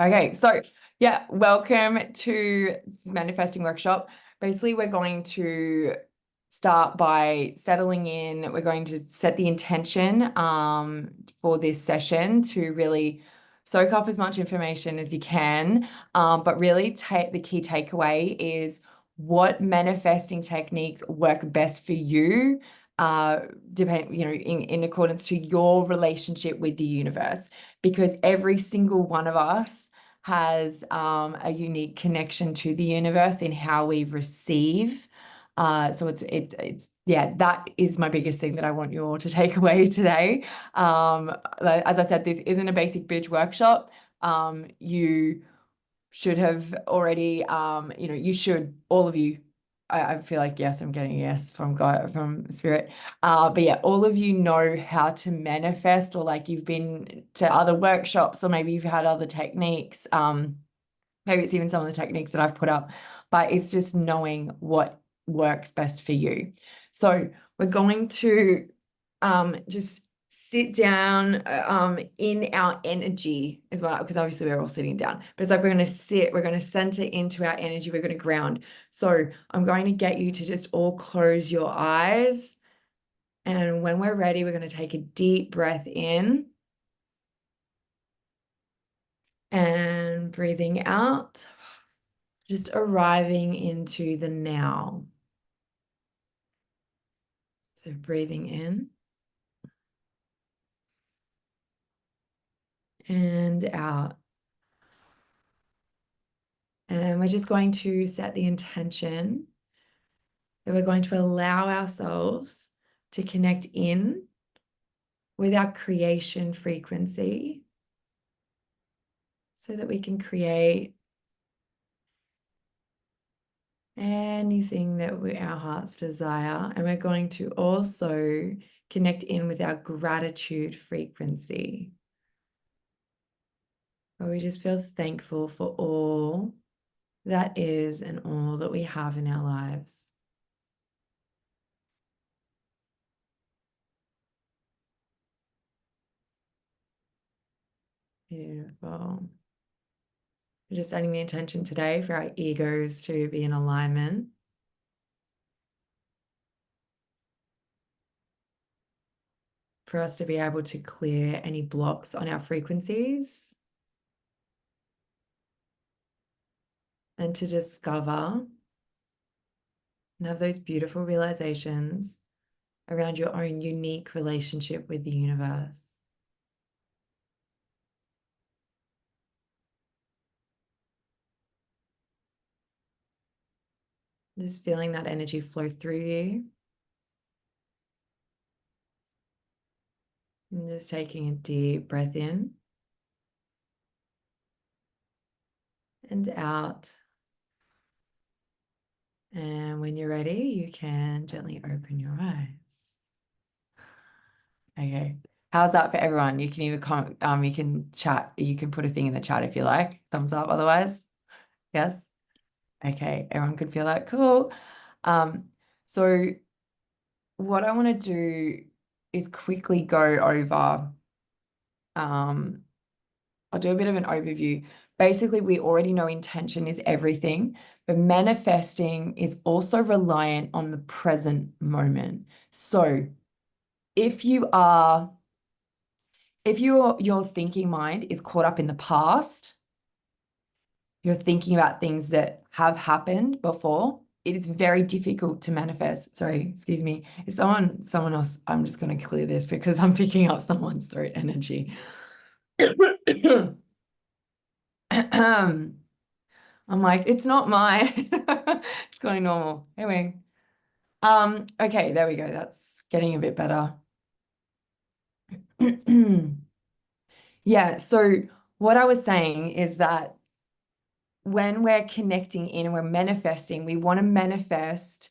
Okay, so yeah, welcome to this manifesting workshop. Basically, we're going to start by settling in. We're going to set the intention for this session to really soak up as much information as you can. But really take the key takeaway is what manifesting techniques work best for you, in accordance to your relationship with the universe, because every single one of us has a unique connection to the universe in how we receive. So it's yeah, that is my biggest thing that I want you all to take away today. As I said, this isn't a basic bitch workshop. You should have already, you should, all of you, I feel like, yes, I'm getting a yes from God, from Spirit. But yeah, all of you know how to manifest, or like you've been to other workshops, or maybe you've had other techniques. Maybe it's even some of the techniques that I've put up, but it's just knowing what works best for you. So we're going to just sit down in our energy as well, because obviously we're all sitting down, but it's like we're going to center into our energy, we're going to ground. So I'm going to get you to just all close your eyes, and when we're ready, we're going to take a deep breath in and breathing out, just arriving into the now. So breathing in and out. And we're just going to set the intention that we're going to allow ourselves to connect in with our creation frequency so that we can create anything that our hearts desire. And we're going to also connect in with our gratitude frequency, where we just feel thankful for all that is and all that we have in our lives. Beautiful. We're just setting the intention today for our egos to be in alignment. For us to be able to clear any blocks on our frequencies. And to discover and have those beautiful realizations around your own unique relationship with the universe. Just feeling that energy flow through you. And just taking a deep breath in and out. And when you're ready, you can gently open your eyes. Okay. How's that for everyone? You can either comment, you can chat, you can put a thing in the chat if you like. Thumbs up otherwise. Yes. Okay, everyone can feel that. Cool. So what I want to do is quickly go over, I'll do a bit of an overview. Basically, we already know intention is everything, but manifesting is also reliant on the present moment. So if your thinking mind is caught up in the past, you're thinking about things that have happened before, it is very difficult to manifest. Sorry, excuse me. Is someone else, I'm just going to clear this because I'm picking up someone's throat energy. I'm like, it's not mine. It's going normal. Anyway. Okay, there we go. That's getting a bit better. Yeah, so what I was saying is that when we're connecting in and we're manifesting, we want to manifest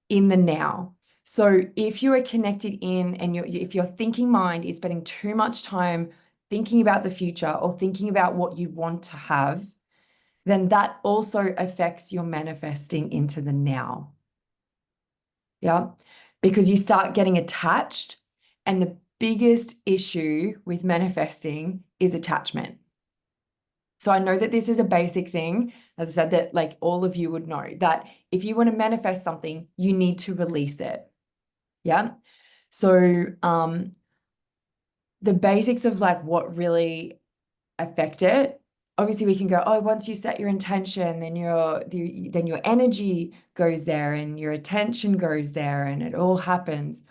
in the now. So if you are connected in and if your thinking mind is spending too much time thinking about the future or thinking about what you want to have, then that also affects your manifesting into the now. Yeah, because you start getting attached, and the biggest issue with manifesting is attachment. So I know that this is a basic thing, as I said, that like all of you would know that if you want to manifest something, you need to release it. Yeah. So the basics of like what really affect it. Obviously, we can go, oh, once you set your intention, then your energy goes there and your attention goes there and it all happens.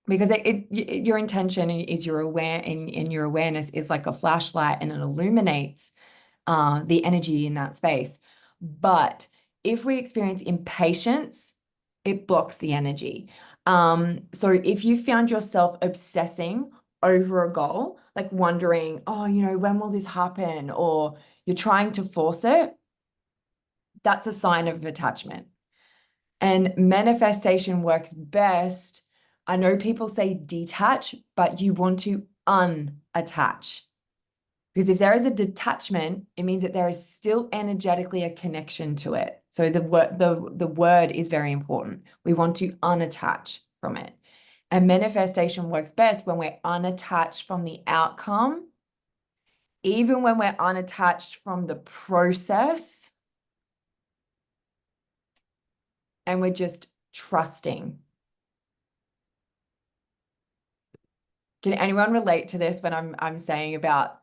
Because your intention is your your awareness is like a flashlight and it illuminates the energy in that space. But if we experience impatience, it blocks the energy. So if you found yourself obsessing over a goal, like wondering, oh, when will this happen? Or you're trying to force it, that's a sign of attachment. And manifestation works best. I know people say detach, but you want to unattach. Because if there is a detachment, it means that there is still energetically a connection to it. So the word is very important. We want to unattach from it. And manifestation works best when we're unattached from the outcome, even when we're unattached from the process, and we're just trusting. Can anyone relate to this when I'm saying about,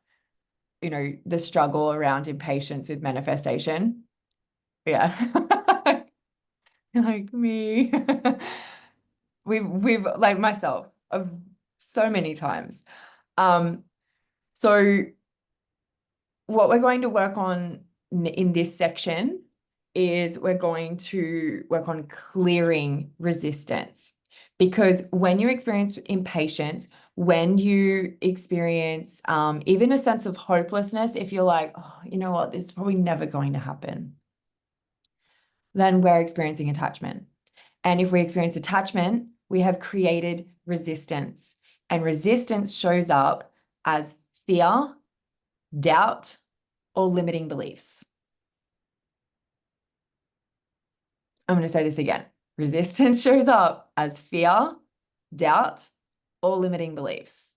the struggle around impatience with manifestation? Yeah. Like me. We've like myself of so many times. Um, so what we're going to work on in this section is we're going to work on clearing resistance. Because when you experience impatience, when you experience even a sense of hopelessness, if you're like, oh, you know what, this is probably never going to happen, then we're experiencing attachment. And if we experience attachment, we have created resistance. And resistance shows up as fear, doubt, or limiting beliefs. I'm going to say this again. Resistance shows up as fear, doubt, or limiting beliefs.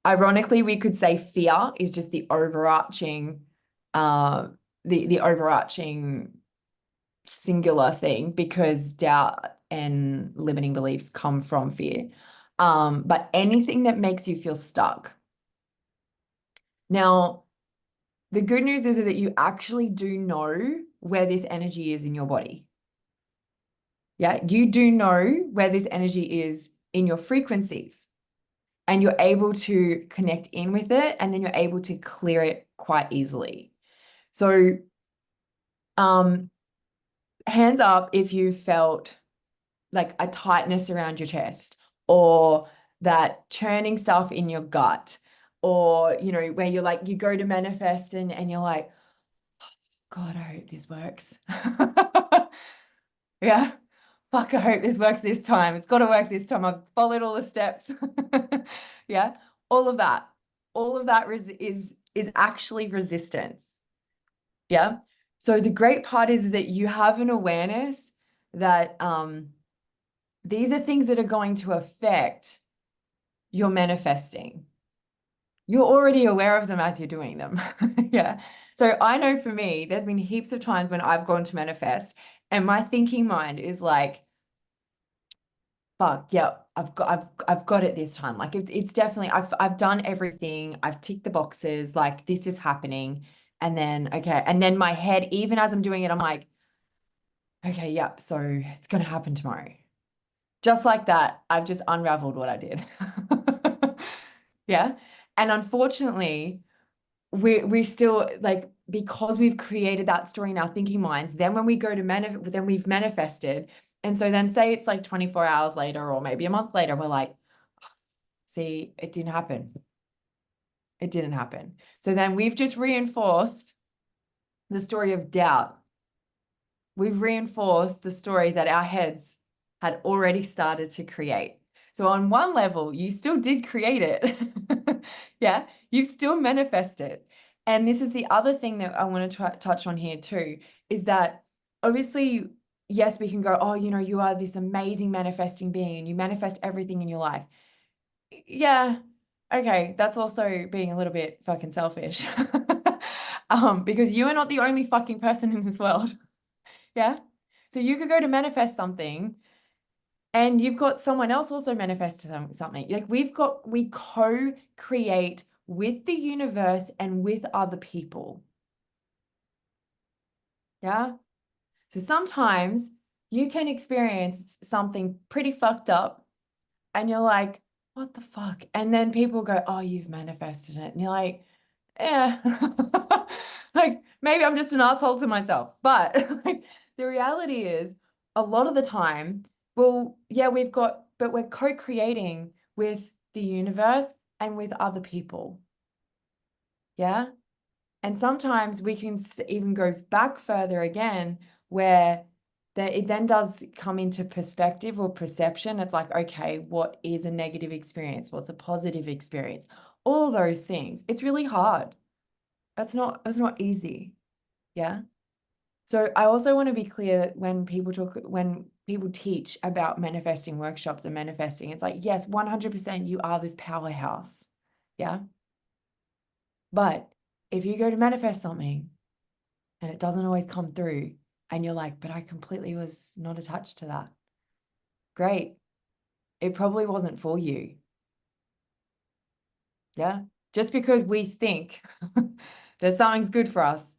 Ironically, we could say fear is just the overarching, the overarching singular thing, because doubt and limiting beliefs come from fear. But anything that makes you feel stuck. Now, the good news is that you actually do know where this energy is in your body. Yeah, you do know where this energy is in your frequencies, and you're able to connect in with it, and then you're able to clear it quite easily. So, hands up if you felt like a tightness around your chest, or that churning stuff in your gut, or where you're like, you go to manifest and you're like, God, I hope this works. Yeah. Fuck, I hope this works this time. It's got to work this time. I've followed all the steps. Yeah. All of that. All of that is actually resistance. Yeah. So the great part is that you have an awareness that these are things that are going to affect your manifesting. You're already aware of them as you're doing them. Yeah. So I know for me, there's been heaps of times when I've gone to manifest and my thinking mind is like, fuck, yeah, I've got it this time. Like it's definitely I've done everything. I've ticked the boxes, like this is happening. And then okay, and then my head, even as I'm doing it, I'm like, okay, yeah, so it's gonna happen tomorrow. Just like that, I've just unraveled what I did. Yeah. And unfortunately, we still like, because we've created that story in our thinking minds, then when we go to then we've manifested. And so then say it's like 24 hours later or maybe a month later, we're like, see, it didn't happen. It didn't happen. So then we've just reinforced the story of doubt. We've reinforced the story that our heads had already started to create. So on one level, you still did create it. Yeah, you've still manifested. And this is the other thing that I want to touch on here too, is that obviously, yes, we can go, oh, you are this amazing manifesting being and you manifest everything in your life. Yeah, okay, that's also being a little bit fucking selfish. Because you are not the only fucking person in this world. Yeah. So you could go to manifest something and you've got someone else also manifest something. Like we co-create with the universe and with other people. Yeah. So sometimes you can experience something pretty fucked up and you're like, what the fuck? And then people go, oh, you've manifested it. And you're like, yeah, like maybe I'm just an asshole to myself. But like the reality is a lot of the time, well, yeah, but we're co-creating with the universe and with other people. Yeah. And sometimes we can even go back further again, where it then does come into perspective or perception. It's like, okay, what is a negative experience? What's a positive experience? All of those things. It's really hard. That's not easy. Yeah. So I also want to be clear that when people teach about manifesting workshops and manifesting, it's like, yes, 100% you are this powerhouse. Yeah. But if you go to manifest something and it doesn't always come through and you're like, but I completely was not attached to that. Great. It probably wasn't for you. Yeah. Just because we think that something's good for us,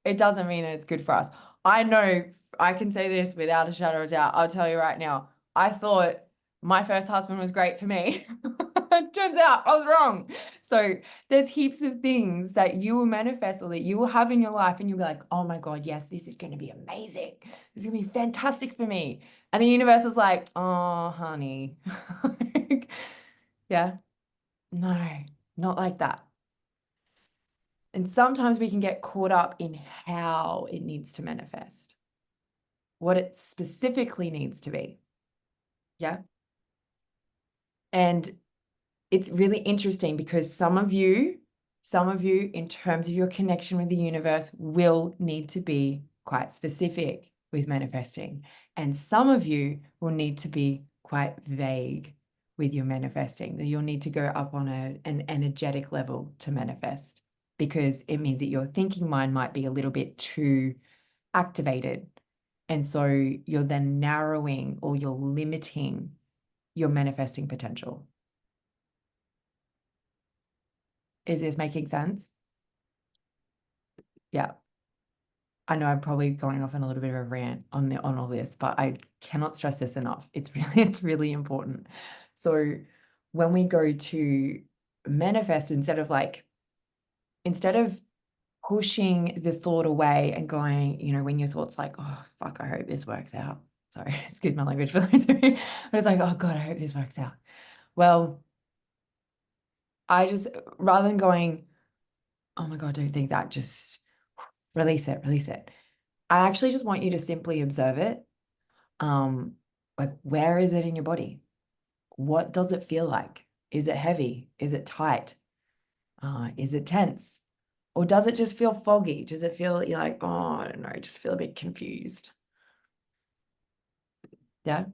it doesn't mean it's good for us. I know I can say this without a shadow of doubt. I'll tell you right now. I thought my first husband was great for me. Turns out I was wrong. So there's heaps of things that you will manifest or that you will have in your life, and you'll be like, oh my God, yes, this is going to be amazing. This is going to be fantastic for me. And the universe is like, oh, honey. Yeah, no, not like that. And sometimes we can get caught up in how it needs to manifest, what it specifically needs to be. Yeah. And it's really interesting because some of you, in terms of your connection with the universe, will need to be quite specific with manifesting. And some of you will need to be quite vague with your manifesting, that you'll need to go up on an energetic level to manifest, because it means that your thinking mind might be a little bit too activated. And so you're then narrowing or you're limiting your manifesting potential. Is this making sense? Yeah. I know I'm probably going off on a little bit of a rant on all this, but I cannot stress this enough. It's really important. So when we go to manifest, instead of pushing the thought away and going, when your thought's like, oh fuck, I hope this works out. Sorry, excuse my language for those of you, but it's like, oh God, I hope this works out. Well, rather than going, oh my God, don't think that, just release it, release it. I actually just want you to simply observe it. Like, where is it in your body? What does it feel like? Is it heavy? Is it tight? Is it tense? Or does it just feel foggy? Does it feel you're like, oh, I don't know, just feel a bit confused? Yeah.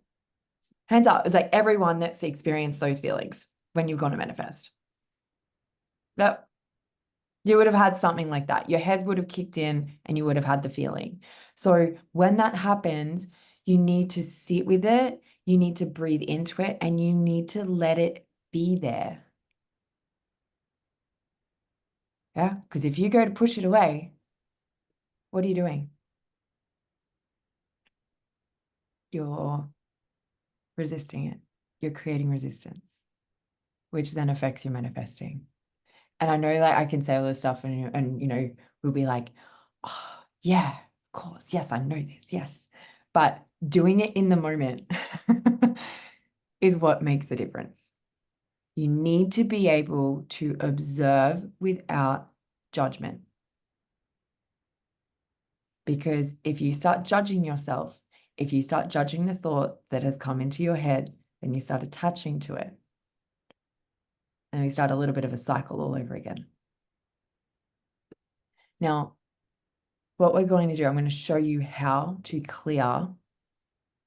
Hands up. It's like everyone that's experienced those feelings when you've gone to manifest. Yep. You would have had something like that. Your head would have kicked in and you would have had the feeling. So when that happens, you need to sit with it, you need to breathe into it, and you need to let it be there. Yeah. Because if you go to push it away, what are you doing? You're resisting it. You're creating resistance, which then affects your manifesting. And I know that I can say all this stuff and we'll be like, oh, yeah, of course. Yes, I know this. Yes. But doing it in the moment is what makes the difference. You need to be able to observe without judgment. Because if you start judging yourself, if you start judging the thought that has come into your head, then you start attaching to it. And we start a little bit of a cycle all over again. Now, what we're going to do, I'm going to show you how to clear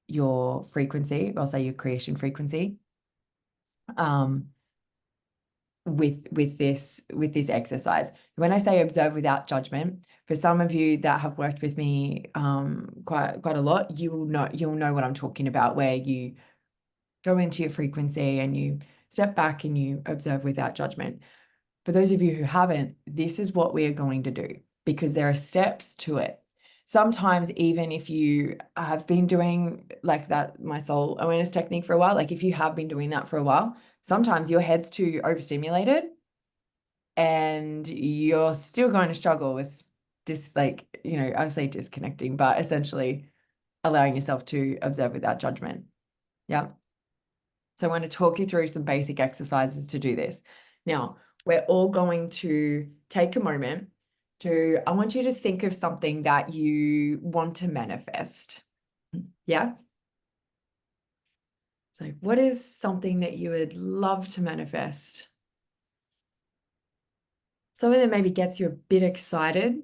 your frequency, I'll say your creation frequency, with this exercise. When I say observe without judgment, for some of you that have worked with me quite a lot, you'll know what I'm talking about, where you go into your frequency and you step back and you observe without judgment. For those of you who haven't, this is what we are going to do, because there are steps to it. Sometimes, even if you have been doing like that, my soul awareness technique for a while, like if you have been doing that for a while, sometimes your head's too overstimulated and you're still going to struggle with this, like, I say disconnecting, but essentially allowing yourself to observe without judgment. Yeah. So I want to talk you through some basic exercises to do this. Now, we're all going to take a moment I want you to think of something that you want to manifest. Yeah. So what is something that you would love to manifest? Something that maybe gets you a bit excited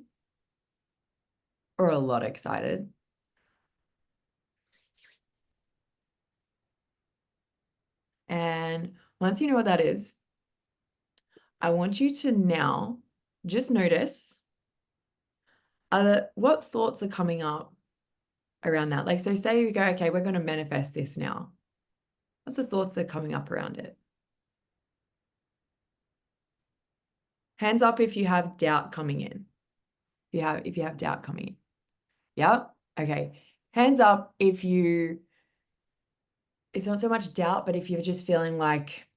or a lot excited. And once you know what that is, I want you to now just notice what thoughts are coming up around that. Like, so say you go, okay, we're going to manifest this now. What's the thoughts that are coming up around it? Hands up if you have doubt coming in. If you have doubt coming in. Yep. Okay. Hands up if it's not so much doubt, but if you're just feeling like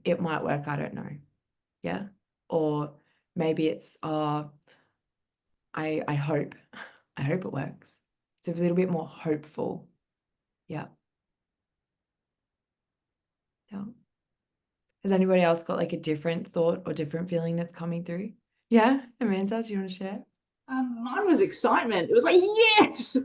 it might work, I don't know. Yeah. Or maybe it's, I hope it works. It's a little bit more hopeful. Yeah. Yeah. Has anybody else got like a different thought or different feeling that's coming through? Yeah, Amanda, do you want to share? Mine was excitement. It was like, yes.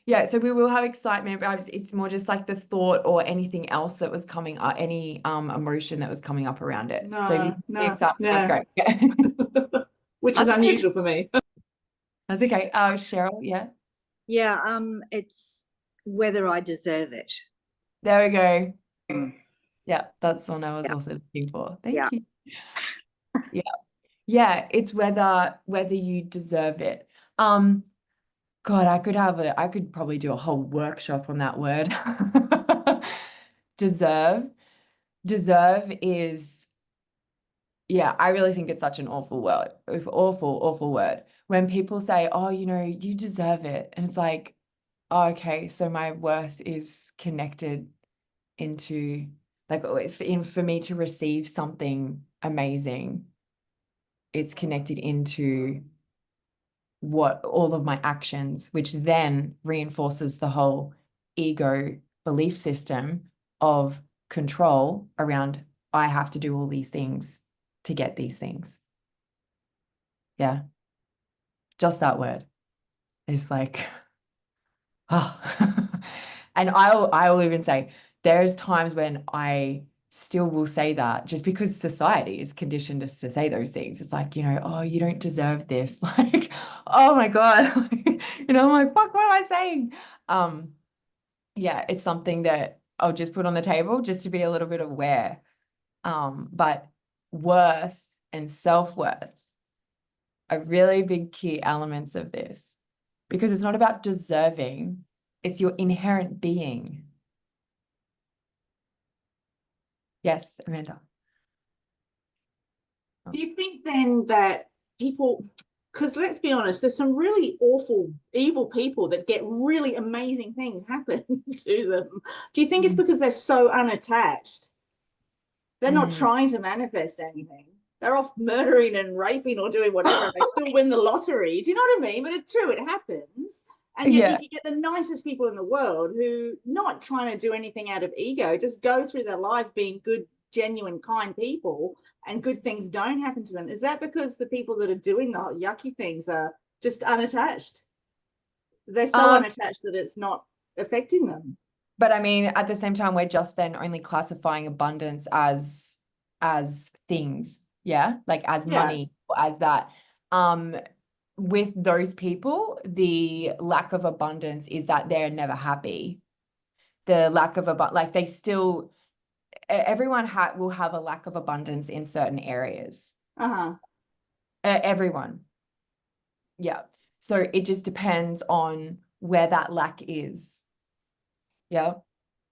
Yeah. So we will have excitement, but it's more just like the thought or anything else that was coming up, any emotion that was coming up around it. So if you the No, excitement, that's no. great. Yeah. Which is That's good. unusual for me. That's okay. Cheryl, yeah. Yeah, it's whether I deserve it. There we go. Mm. Yeah, that's the one I was Yeah, also looking for. yeah. Thank you. Yeah. Yeah, it's whether you deserve it. God, I could probably do a whole workshop on that word. Deserve. Deserve is, yeah, I really think it's such an awful word. Awful word. When people say, oh, you deserve it. And it's like, oh, okay, so my worth is connected into, like, it's for me to receive something amazing. It's connected into what all of my actions, which then reinforces the whole ego belief system of control around, I have to do all these things to get these things. Yeah. Just that word is like, oh. And I will even say there's times when I still will say that, just because society is conditioned us to say those things. It's like, oh, you don't deserve this. Like, oh my God. I'm like, fuck, what am I saying? Yeah, it's something that I'll just put on the table just to be a little bit aware. But worth and self-worth are really big key elements of this, because it's not about deserving, it's your inherent being. Yes, Amanda. Do you think then that people, because let's be honest, there's some really awful, evil people that get really amazing things happen to them. Do you think it's because they're so unattached? They're not Mm. trying to manifest anything. They're off murdering and raping or doing whatever, and they still win the lottery. Do you know what I mean? But it's true, it happens. And yet you Yeah. can get the nicest people in the world who, not trying to do anything out of ego, just go through their life being good, genuine, kind people, and good things don't happen to them. Is that because the people that are doing the yucky things are just unattached? They're so unattached that it's not affecting them. But I mean, at the same time, we're just then only classifying abundance as things, yeah, like as Yeah. money or as that. With those people, the lack of abundance is that they're never happy. The lack of like everyone will have a lack of abundance in certain areas. Uh-huh. Everyone. Yeah. So it just depends on where that lack is. Yeah.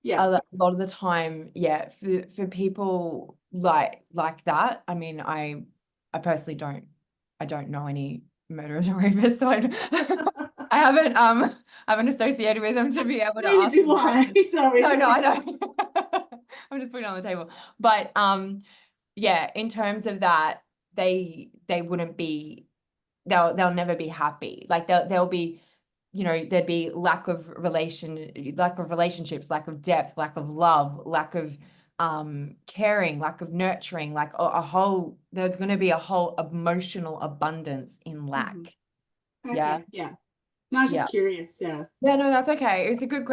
Yeah. A lot of the time, yeah, for people like that, I mean, I personally don't know any murderers or rapists, so I haven't associated with them to be able to Neither ask do them I. questions. Sorry. No, I know. I'm just putting it on the table. But yeah, in terms of that, they wouldn't be, they'll never be happy. Like they'll be, you know, there'd be lack of relationships, lack of depth, lack of love, lack of caring, lack of nurturing, like there's going to be a whole emotional abundance in lack. Okay. Yeah. Yeah. No, I was Yeah. just curious. Yeah. Yeah, no, that's okay. It's a good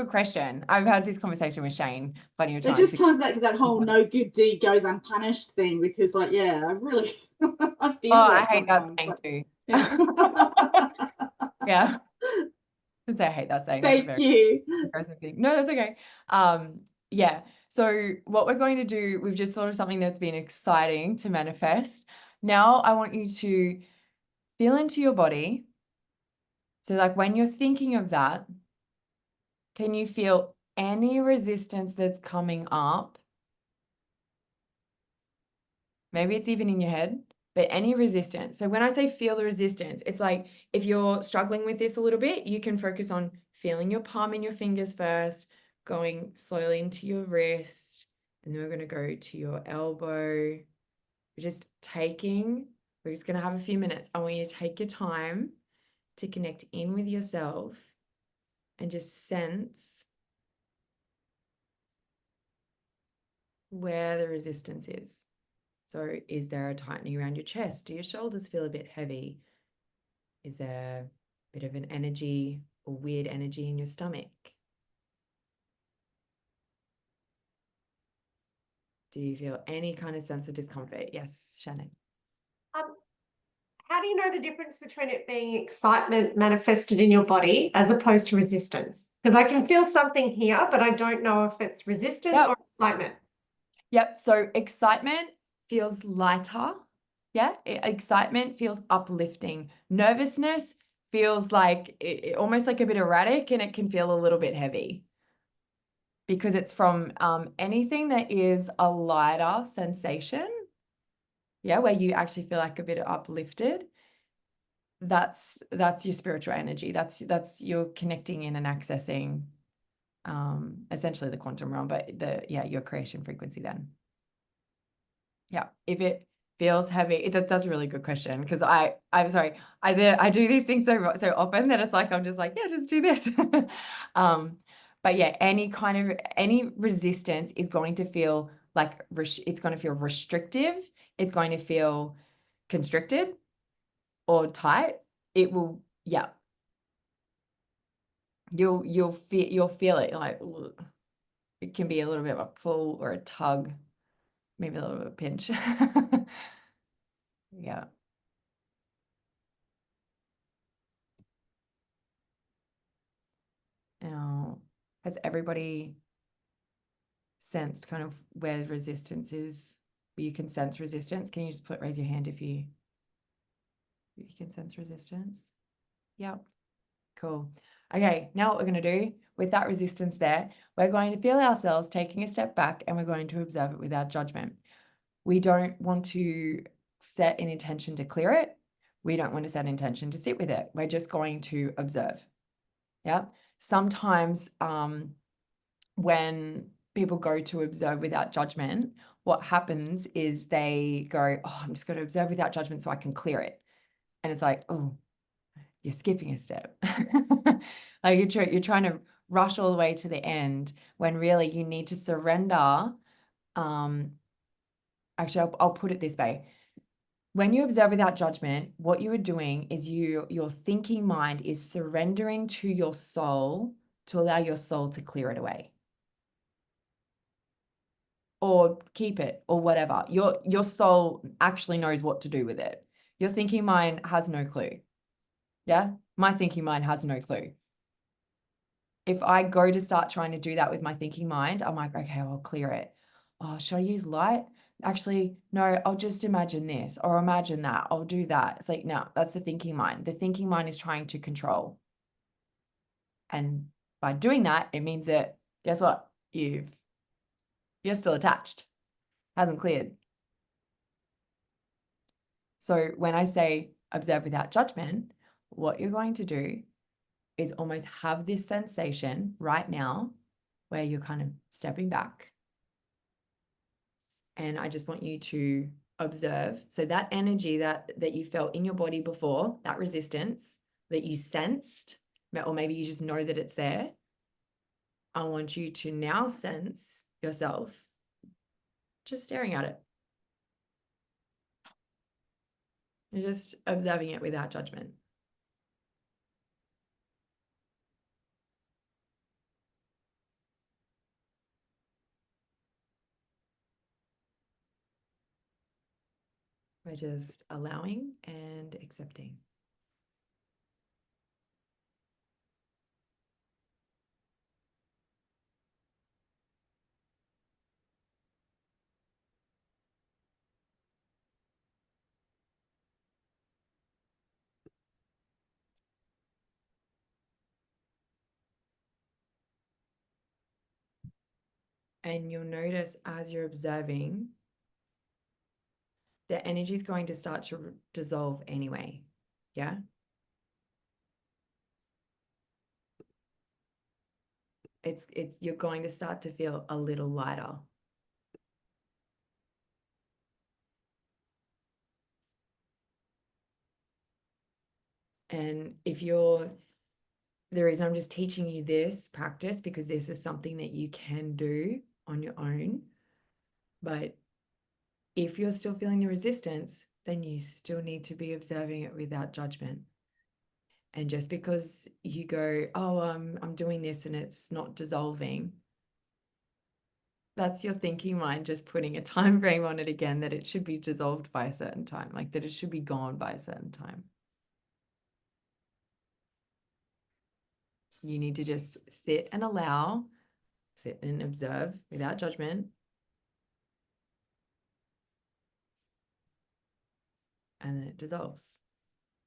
question. I've had this conversation with Shane plenty of It times. just comes back to that whole no good deed goes unpunished thing, because like, yeah, I really I feel I that hate that sometimes. saying But, too. yeah. Yeah. I say I hate that saying. That's a Thank very you. embarrassing thing. No, that's okay. Yeah. So what we're going to do, we've just thought of something that's been exciting to manifest. Now I want you to feel into your body. So like when you're thinking of that, can you feel any resistance that's coming up? Maybe it's even in your head, but any resistance. So when I say feel the resistance, it's like if you're struggling with this a little bit, you can focus on feeling your palm in your fingers first, going slowly into your wrist, and then we're going to go to your elbow. We're just we're just going to have a few minutes. I want you to take your time to connect in with yourself and just sense where the resistance is. So is there a tightening around your chest? Do your shoulders feel a bit heavy? Is there a bit of an energy or weird energy in your stomach? Do you feel any kind of sense of discomfort? Yes, Shannon. How do you know the difference between it being excitement manifested in your body as opposed to resistance? Because I can feel something here, but I don't know if it's resistance or excitement. Yep. So excitement feels lighter. Yeah. Excitement feels uplifting. Nervousness feels like almost like a bit erratic, and it can feel a little bit heavy because it's from anything that is a lighter sensation. Yeah. Where you actually feel like a bit uplifted. That's your spiritual energy. That's you're connecting in and accessing essentially the quantum realm, but your creation frequency then. Yeah. If it feels heavy, that's a really good question, because I'm sorry, I do these things so often that it's like I'm just like, yeah, just do this. But yeah, any resistance is going to feel like it's going to feel restrictive. It's going to feel constricted or tight. It will, yeah. You'll feel it like, ugh. It can be a little bit of a pull or a tug, maybe a little bit of a pinch. Yeah. Now, has everybody sensed kind of where resistance is? Where you can sense resistance? Can you just raise your hand if you can sense resistance? Yep. Cool. Okay, now what we're going to do with that resistance there, we're going to feel ourselves taking a step back, and we're going to observe it without judgment. We don't want to set an intention to clear it. We don't want to set an intention to sit with it. We're just going to observe. Yeah. Sometimes when people go to observe without judgment, what happens is they go, oh, I'm just going to observe without judgment so I can clear it. And it's like, oh, you're skipping a step. Like you're trying to rush all the way to the end when really you need to surrender. Actually, I'll put it this way. When you observe without judgment, what you are doing is your thinking mind is surrendering to your soul to allow your soul to clear it away. Or keep it, or whatever. Your soul actually knows what to do with it. Your thinking mind has no clue. Yeah? My thinking mind has no clue. if I go to start trying to do that with my thinking mind, I'm like, okay, I'll clear it. Oh, should I use light? Actually, no, I'll just imagine this or imagine that. I'll do that. It's like, no, that's the thinking mind. The thinking mind is trying to control. And by doing that, it means that, guess what? You're still attached. Hasn't cleared. So when I say observe without judgment, what you're going to do is almost have this sensation right now where you're kind of stepping back. And I just want you to observe. So that energy that you felt in your body before, that resistance that you sensed, or maybe you just know that it's there, I want you to now sense yourself just staring at it. You're just observing it without judgment. We're just allowing and accepting. And you'll notice as you're observing, the energy is going to start to dissolve anyway. Yeah. You're going to start to feel a little lighter. And the reason I'm just teaching you this practice, because this is something that you can do on your own. But if you're still feeling the resistance, then you still need to be observing it without judgment. And just because you go, oh, I'm doing this and it's not dissolving, that's your thinking mind just putting a time frame on it again, that it should be dissolved by a certain time, like that it should be gone by a certain time. You need to just sit and observe without judgment. And then it dissolves.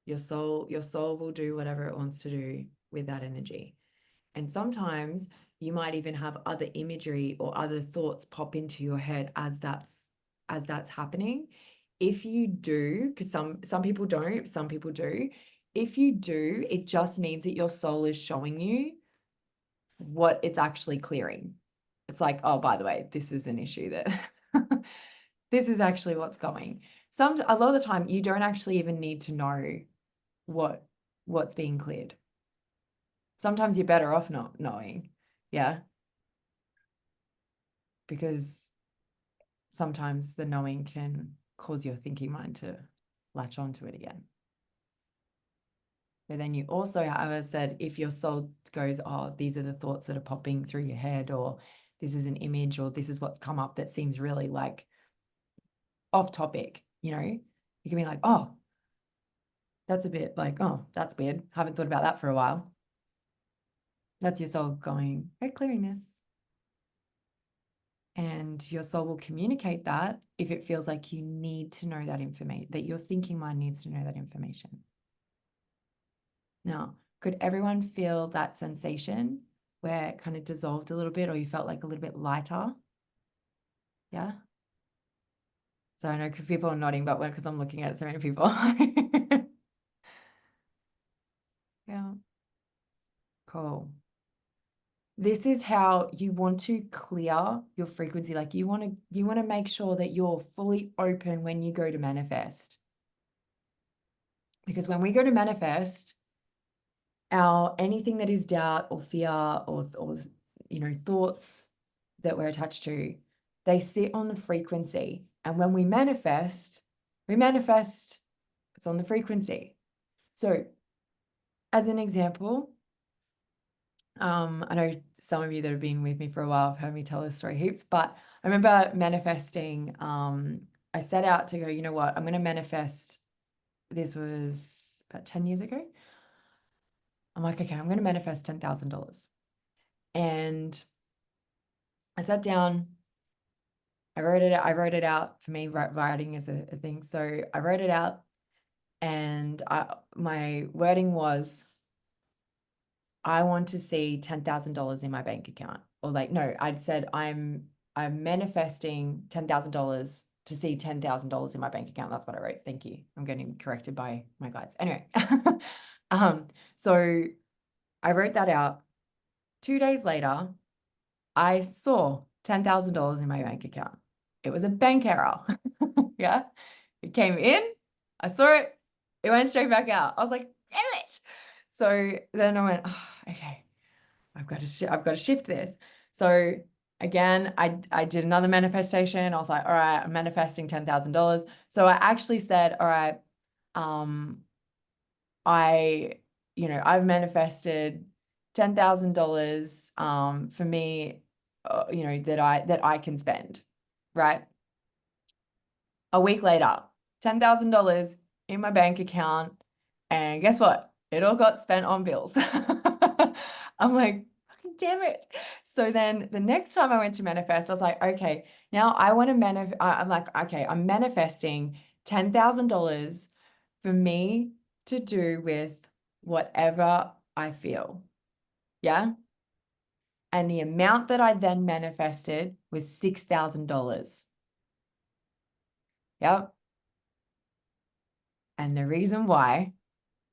Your soul will do whatever it wants to do with that energy. And sometimes you might even have other imagery or other thoughts pop into your head as that's happening. If you do, because some people don't, some people do. If you do, it just means that your soul is showing you what it's actually clearing. It's like, oh, by the way, this is an issue that this is actually what's going. A lot of the time you don't actually even need to know what's being cleared. Sometimes you're better off not knowing. Yeah. Because sometimes the knowing can cause your thinking mind to latch onto it again. But then you also, however, said, if your soul goes, oh, these are the thoughts that are popping through your head, or this is an image, or this is what's come up that seems really like off topic, you can be like, oh, that's a bit like, oh, that's weird. Haven't thought about that for a while. That's your soul going, we're clearing this. And your soul will communicate that if it feels like you need to know that information, that your thinking mind needs to know that information. Now, could everyone feel that sensation where it kind of dissolved a little bit, or you felt like a little bit lighter? Yeah. So I know people are nodding, but because I'm looking at so many people. Yeah. Cool. This is how you want to clear your frequency. Like you want to make sure that you're fully open when you go to manifest. Because when we go to manifest, anything that is doubt or fear or thoughts that we're attached to, they sit on the frequency. And when we manifest, it's on the frequency. So as an example, I know some of you that have been with me for a while have heard me tell this story heaps, but I remember manifesting. I set out to go, you know what, I'm going to manifest. This was about 10 years ago. I'm like, okay, I'm going to manifest $10,000. And I sat down, I wrote it out. For me, writing is a thing. So I wrote it out, and my wording was, I want to see $10,000 in my bank account. Or like, no, I'd said I'm manifesting $10,000 to see $10,000 in my bank account. That's what I wrote. Thank you. I'm getting corrected by my guides. Anyway, so I wrote that out. 2 days later, I saw $10,000 in my bank account. It was a bank error. Yeah. It came in, I saw it, it went straight back out. I was like, damn it. So then I went, oh, okay, I've got to shift this. So again, I did another manifestation. I was like, all right, I'm manifesting $10,000. So I actually said, all right, I've manifested $10,000 for me, that I can spend, right? A week later, $10,000 in my bank account, and guess what? It all got spent on bills. I'm like, fucking damn it. So then the next time I went to manifest, I was like, okay, now I want to manifest. I'm like, okay, I'm manifesting $10,000 for me to do with whatever I feel. Yeah. And the amount that I then manifested was $6,000. Yep. And the reason why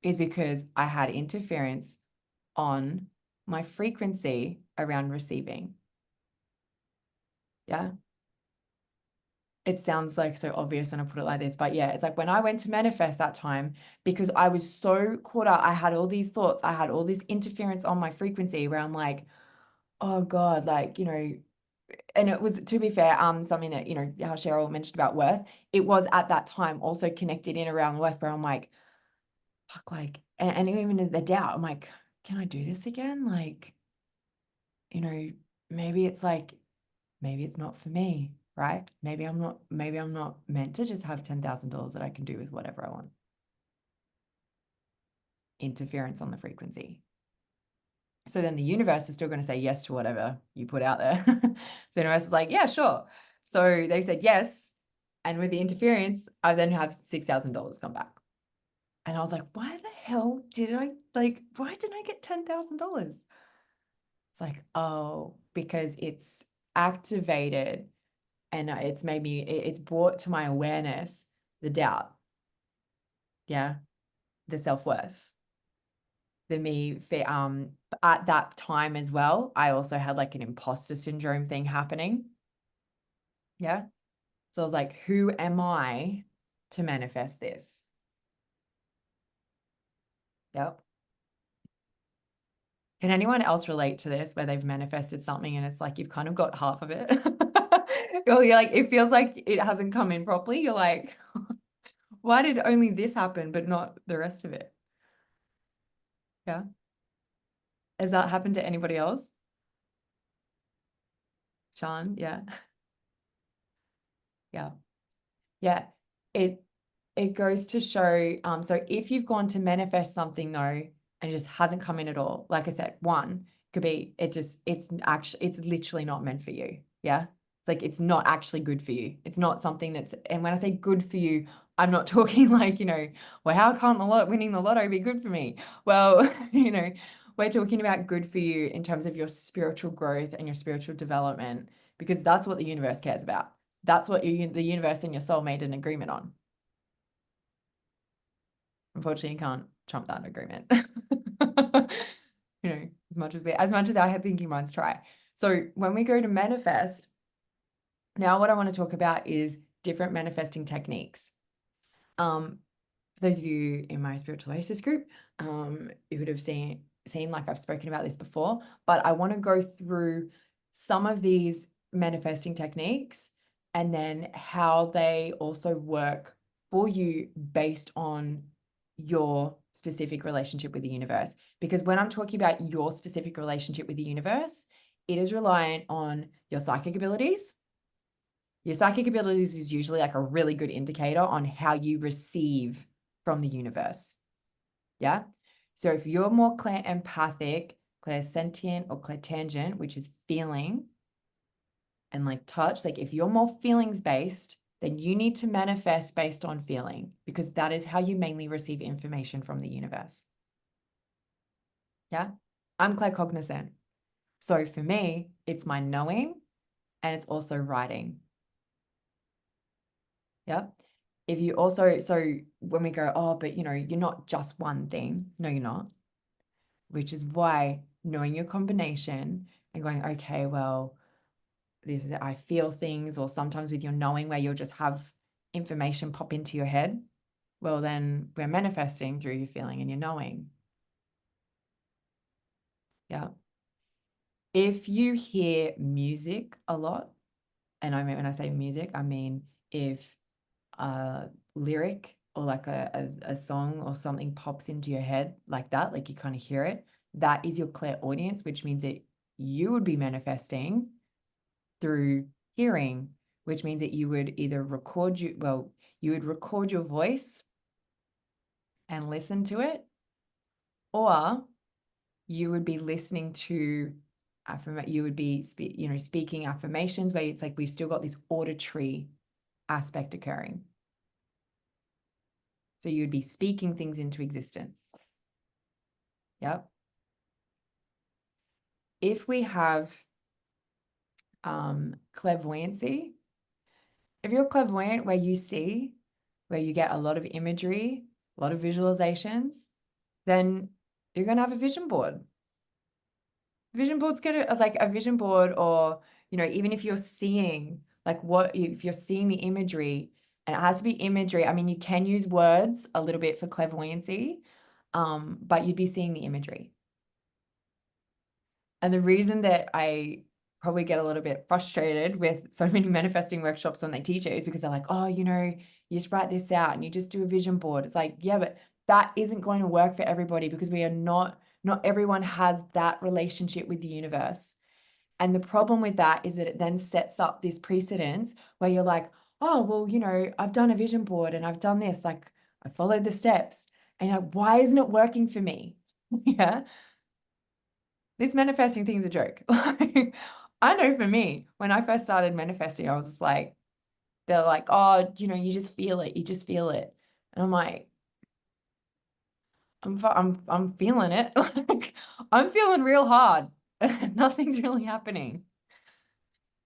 is because I had interference on my frequency around receiving. Yeah. It sounds like so obvious when I put it like this, but yeah, it's like when I went to manifest that time, because I was so caught up, I had all these thoughts, I had all this interference on my frequency where I'm like, oh God, like, and it was, to be fair, something that, how Cheryl mentioned about worth, it was at that time also connected in around worth, where I'm like, fuck, like, and even in the doubt, I'm like, can I do this again? Like, maybe it's not for me, right? Maybe I'm not meant to just have $10,000 that I can do with whatever I want. Interference on the frequency. So then the universe is still going to say yes to whatever you put out there. So the universe is like, yeah, sure. So they said yes. And with the interference, I then have $6,000 come back. And I was like, why the hell why didn't I get $10,000? It's like, oh, because it's activated and it's brought to my awareness the doubt. Yeah. The self-worth. At that time as well, I also had like an imposter syndrome thing happening. Yeah. So I was like, who am I to manifest this? Yep. Can anyone else relate to this where they've manifested something and it's like you've kind of got half of it? You're like, it feels like it hasn't come in properly. You're like, why did only this happen, but not the rest of it? Yeah. Has that happened to anybody else? Sean, yeah. Yeah. Yeah. It goes to show, so if you've gone to manifest something though, and it just hasn't come in at all, like I said, one could be, it's literally not meant for you. Yeah. It's like, it's not actually good for you. It's not something and when I say good for you, I'm not talking like, well, how can't winning the lotto be good for me? Well, we're talking about good for you in terms of your spiritual growth and your spiritual development, because that's what the universe cares about. That's what the universe and your soul made an agreement on. Unfortunately, you can't trump that agreement. As much as our thinking minds try. So when we go to manifest, now what I want to talk about is different manifesting techniques. For those of you in my Spiritual Oasis group, you would have seen like I've spoken about this before, but I want to go through some of these manifesting techniques and then how they also work for you based on your specific relationship with the universe. Because when I'm talking about your specific relationship with the universe, it is reliant on your psychic abilities. Your psychic abilities is usually like a really good indicator on how you receive from the universe. Yeah. So if you're more empathic, clairsentient or clairtangent, which is feeling, and like touch, like if you're more feelings based, then you need to manifest based on feeling, because that is how you mainly receive information from the universe. Yeah, I'm claircognizant. So for me, it's my knowing and it's also writing. Yeah. If you also, so when we go, oh, but you know, you're not just one thing. No, you're not. Which is why knowing your combination and going, okay, well, this is, I feel things, or sometimes with your knowing where you'll just have information pop into your head. Well, then we're manifesting through your feeling and your knowing. Yeah. If you hear music a lot, and I mean, when I say music, I mean if a lyric or like a song or something pops into your head like that, like you kind of hear it, that is your clairaudience, which means that you would be manifesting through hearing, which means that you would either record you would record your voice and listen to it, or you would be listening to you would be speaking affirmations where it's like we've still got this auditory aspect occurring. So you'd be speaking things into existence. Yep. If we have clairvoyancy, if you're clairvoyant where you see, where you get a lot of imagery, a lot of visualizations, then you're going to have a vision board. Vision board's going to, like a vision board, or, you know, even if you're seeing, like if you're seeing the imagery, and it has to be imagery. I mean, you can use words a little bit for clairvoyancy, but you'd be seeing the imagery. And the reason that I probably get a little bit frustrated with so many manifesting workshops when they teach it is because they're like, oh, you know, you just write this out and you just do a vision board. It's like, yeah, but that isn't going to work for everybody, because we are not everyone has that relationship with the universe. And the problem with that is that it then sets up this precedence where you're like, oh, well, you know, I've done a vision board and I've done this, like I followed the steps, and you're like, why isn't it working for me? Yeah. This manifesting thing is a joke. Like, I know for me, when I first started manifesting, I was just like, they're like, oh, you know, you just feel it. You just feel it. And I'm like, I'm feeling it. Like, I'm feeling real hard. Nothing's really happening.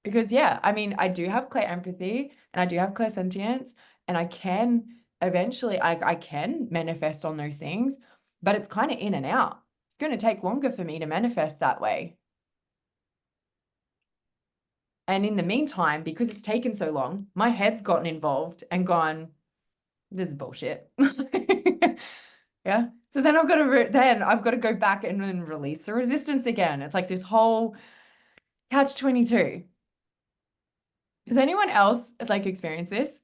Because yeah, I mean, I do have clear empathy and I do have clear sentience, and I can eventually, I can manifest on those things, but it's kind of in and out. It's going to take longer for me to manifest that way. And in the meantime, because it's taken so long, my head's gotten involved and gone, this is bullshit. Yeah. So then I've got to go back and then release the resistance again. It's like this whole catch-22. Does anyone else like experience this?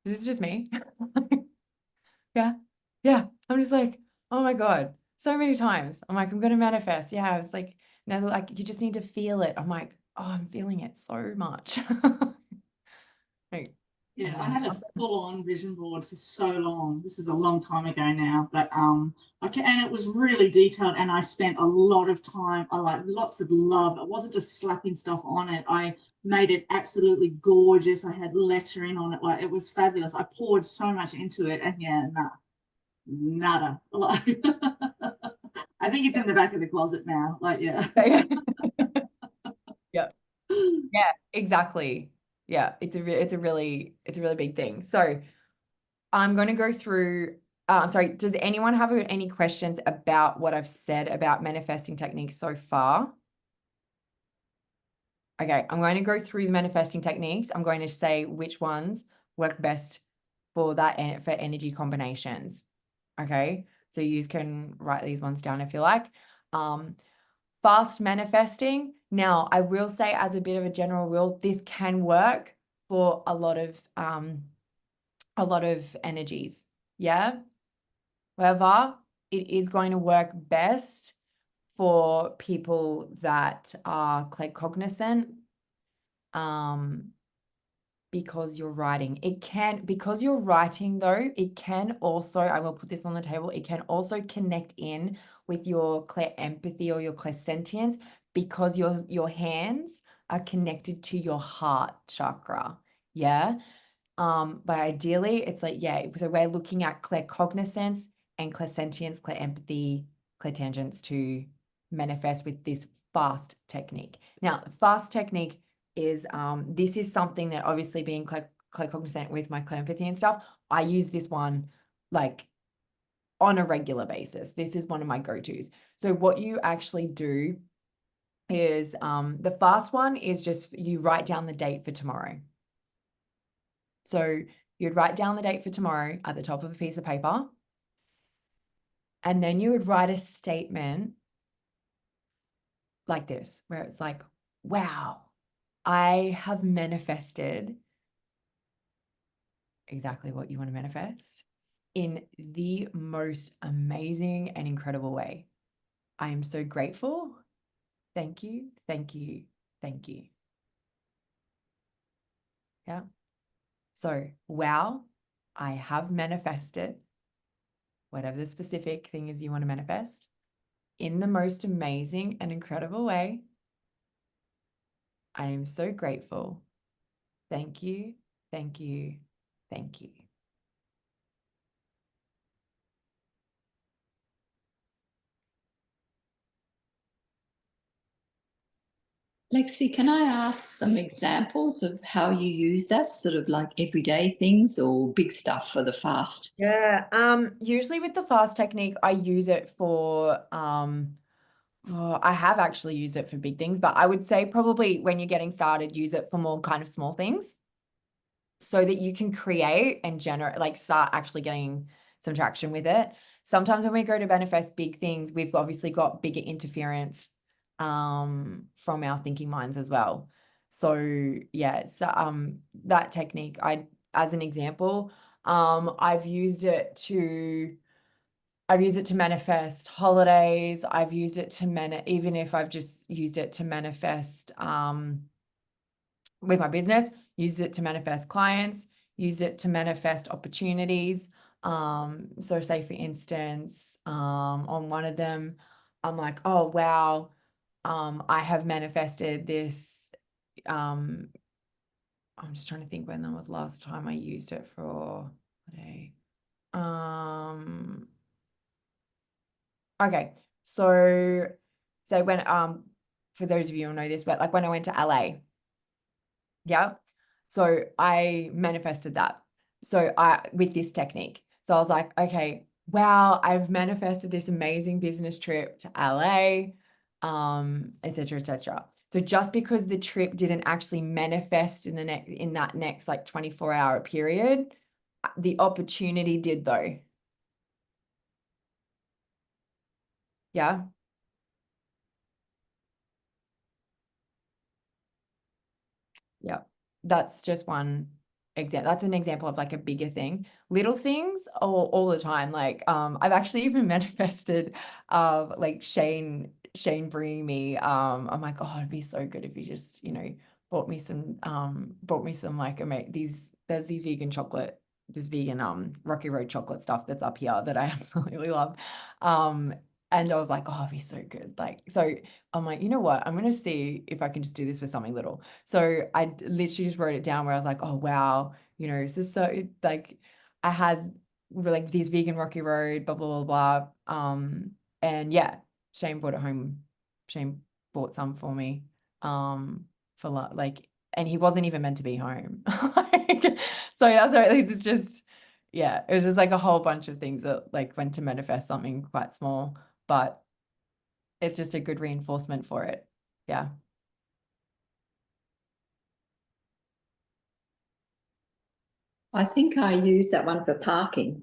Is this just me? Yeah. Yeah. I'm just like, oh my God, so many times. I'm like, I'm going to manifest. Yeah. It's like, now like, you just need to feel it. I'm like, oh, I'm feeling it so much. Like, Yeah, I had a full-on vision board for so long. This is a long time ago now, but and it was really detailed, and I spent a lot of time. I like lots of love. I wasn't just slapping stuff on it. I made it absolutely gorgeous. I had lettering on it. Like, it was fabulous. I poured so much into it, and yeah, nada. Like, I think it's in the back of the closet now. Like, yeah. Yeah. Yeah, exactly. Yeah, it's a really big thing. So I'm going to go through, sorry, does anyone have any questions about what I've said about manifesting techniques so far? Okay, I'm going to go through the manifesting techniques. I'm going to say which ones work best for that, for energy combinations. Okay, so you can write these ones down if you like. Fast manifesting. Now, I will say, as a bit of a general rule, this can work for a lot of energies. Yeah. However, it is going to work best for people that are claircognizant, because you're writing. Because you're writing though, it can also, I will put this on the table, it can also connect in with your empathy or your clairsentience because your hands are connected to your heart chakra. Yeah. But ideally it's like, yeah, so we're looking at claircognizance and clairsentience, clairempathy, clairtangence to manifest with this FAST technique. Now, the FAST technique is this is something that obviously being claircognizant with my clairempathy and stuff, I use this one like on a regular basis. This is one of my go-tos. So what you actually do is the FAST one is just you write down the date for tomorrow. So you'd write down the date for tomorrow at the top of a piece of paper. And then you would write a statement like this, where it's like, wow, I have manifested exactly what you want to manifest in the most amazing and incredible way. I am so grateful. Thank you, thank you, thank you. Yeah. So, wow, I have manifested whatever the specific thing is you want to manifest in the most amazing and incredible way. I am so grateful. Thank you, thank you, thank you. Lexi, can I ask some examples of how you use that, sort of like everyday things or big stuff for the fast? Yeah, usually with the fast technique, I use it for I have actually used it for big things, but I would say probably when you're getting started, use it for more kind of small things so that you can create and generate, like start actually getting some traction with it. Sometimes when we go to manifest big things, we've obviously got bigger interference from our thinking minds as well. So yeah, so that technique, as an example, I've used it to manifest holidays. I've used it to even if I've just used it to manifest with my business, use it to manifest clients, use it to manifest opportunities. So say for instance, on one of them, I'm like, oh wow, I have manifested this. I'm just trying to think when that was last time I used it for a day. Okay, so when for those of you who know this, but like when I went to LA, yeah, so I manifested that. So with this technique, so I was like, okay, wow, I've manifested this amazing business trip to LA, et cetera, et cetera. So just because the trip didn't actually manifest in that next like 24-hour period, the opportunity did though. Yeah. Yeah. That's just one example. That's an example of like a bigger thing. Little things all the time. Like I've actually even manifested like Shane bringing me I'm like, oh, it'd be so good if you just, bought me some like there's these vegan chocolate, this vegan Rocky Road chocolate stuff that's up here that I absolutely love. And I was like, oh, it'd be so good. Like, so I'm like, you know what? I'm going to see if I can just do this for something little. So I literally just wrote it down where I was like, oh, wow, this is so like, I had like these vegan Rocky Road, blah, blah, blah, blah. And yeah, Shane brought it home. Shane bought some for me, for like, and he wasn't even meant to be home. So that's it's just, yeah, it was just like a whole bunch of things that like went to manifest something quite small, but it's just a good reinforcement for it. Yeah. I think I use that one for parking.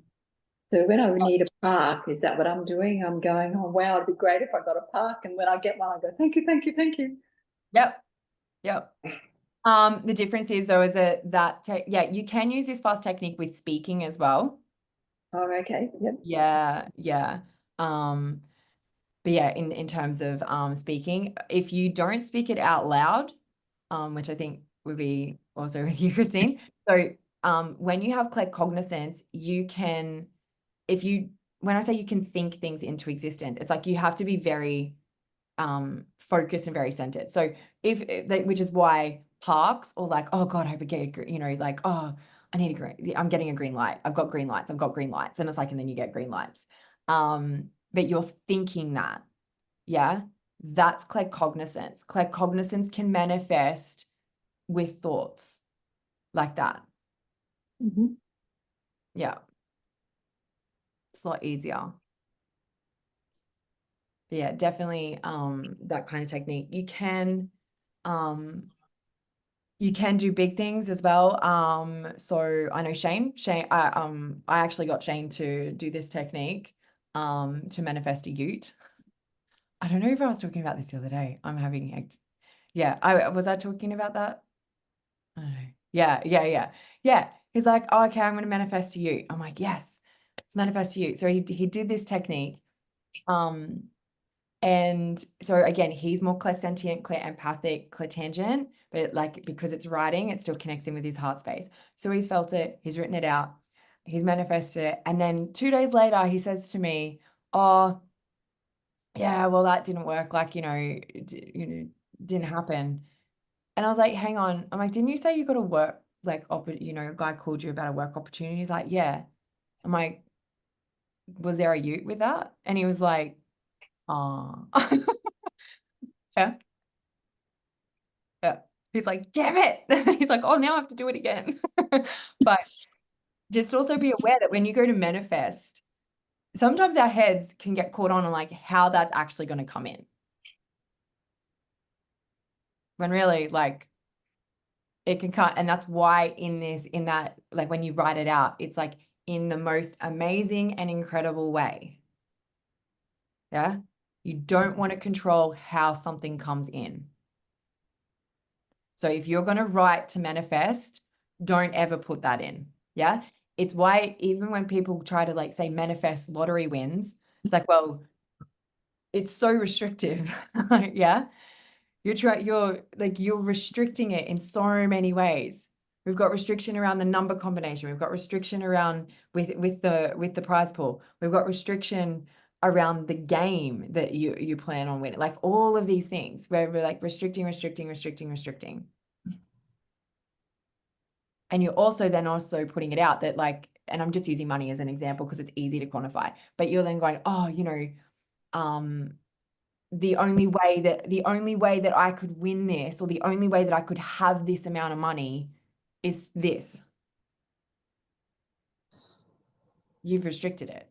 So when I need a park, is that what I'm doing? I'm going, oh, wow, it'd be great if I got a park. And when I get one, I go, thank you, thank you, thank you. Yep. Yep. The difference is though, is yeah, you can use this fast technique with speaking as well. Oh, okay. Yep. Yeah. Yeah. But yeah, in terms of speaking, if you don't speak it out loud, which I think would be also with you, Christine. So when you have claircognizance, you can, if you when I say you can think things into existence, it's like you have to be very focused and very centered. So which is why parks, or like, oh God, I would get, you know, like, oh, I'm getting a green light. I've got green lights. I've got green lights. And it's like, and then you get green lights. But you're thinking that, yeah, that's claircognizance. Claircognizance can manifest with thoughts like that. Mhm. Yeah. It's a lot easier. But yeah, definitely that kind of technique. You can do big things as well. So I know Shane, I actually got Shane to do this technique to manifest a ute. I don't know if I was talking about this the other day. Was I talking about that? I don't know. Yeah. He's like, oh, okay, I'm going to manifest a ute. I'm like, yes, let's manifest a ute. So he did this technique. And so again, he's more clairsentient, clairempathic, clairtangent, but like, because it's writing, it still connects in with his heart space. So he's felt it, he's written it out, he's manifested it. And then 2 days later, he says to me, oh, yeah, well, that didn't work. Like, didn't happen. And I was like, hang on. I'm like, didn't you say you got a work, like, a guy called you about a work opportunity? He's like, yeah. I'm like, was there a ute with that? And he was like, oh. Yeah. Yeah. He's like, damn it. He's like, oh, now I have to do it again. But just also be aware that when you go to manifest, sometimes our heads can get caught on like how that's actually going to come in. When really, like, it can come, and that's why like when you write it out, it's like in the most amazing and incredible way. Yeah. You don't want to control how something comes in. So if you're going to write to manifest, don't ever put that in. Yeah. It's why even when people try to like say manifest lottery wins, it's like, well, it's so restrictive. Yeah. You're restricting it in so many ways. We've got restriction around the number combination. We've got restriction around with the prize pool. We've got restriction around the game that you plan on winning. Like all of these things where we're like restricting. And you're also putting it out that like, and I'm just using money as an example because it's easy to quantify, but you're then going, oh, the only way that I could win this, or the only way that I could have this amount of money is this. You've restricted it.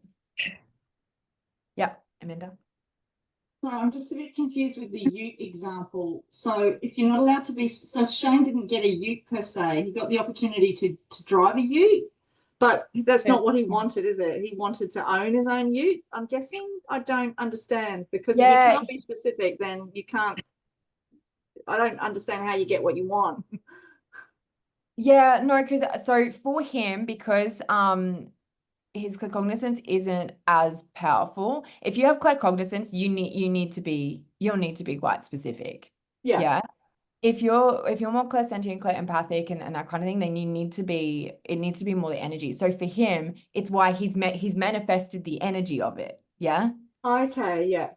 Yeah, Amanda. So I'm just a bit confused with the ute example. So if you're not allowed to be, so Shane didn't get a ute per se. He got the opportunity to drive a ute, but that's not what he wanted, is it? He wanted to own his own ute, I'm guessing. I don't understand, because if you can't be specific, then you can't. I don't understand how you get what you want. Yeah, no, because so for him, because his claircognizance isn't as powerful. If you have claircognizance, you'll need to be quite specific. Yeah. If you're more clairsentient, clairempathic and that kind of thing, then it needs to be more the energy. So for him, it's why he's manifested the energy of it. Yeah. Okay. Yeah.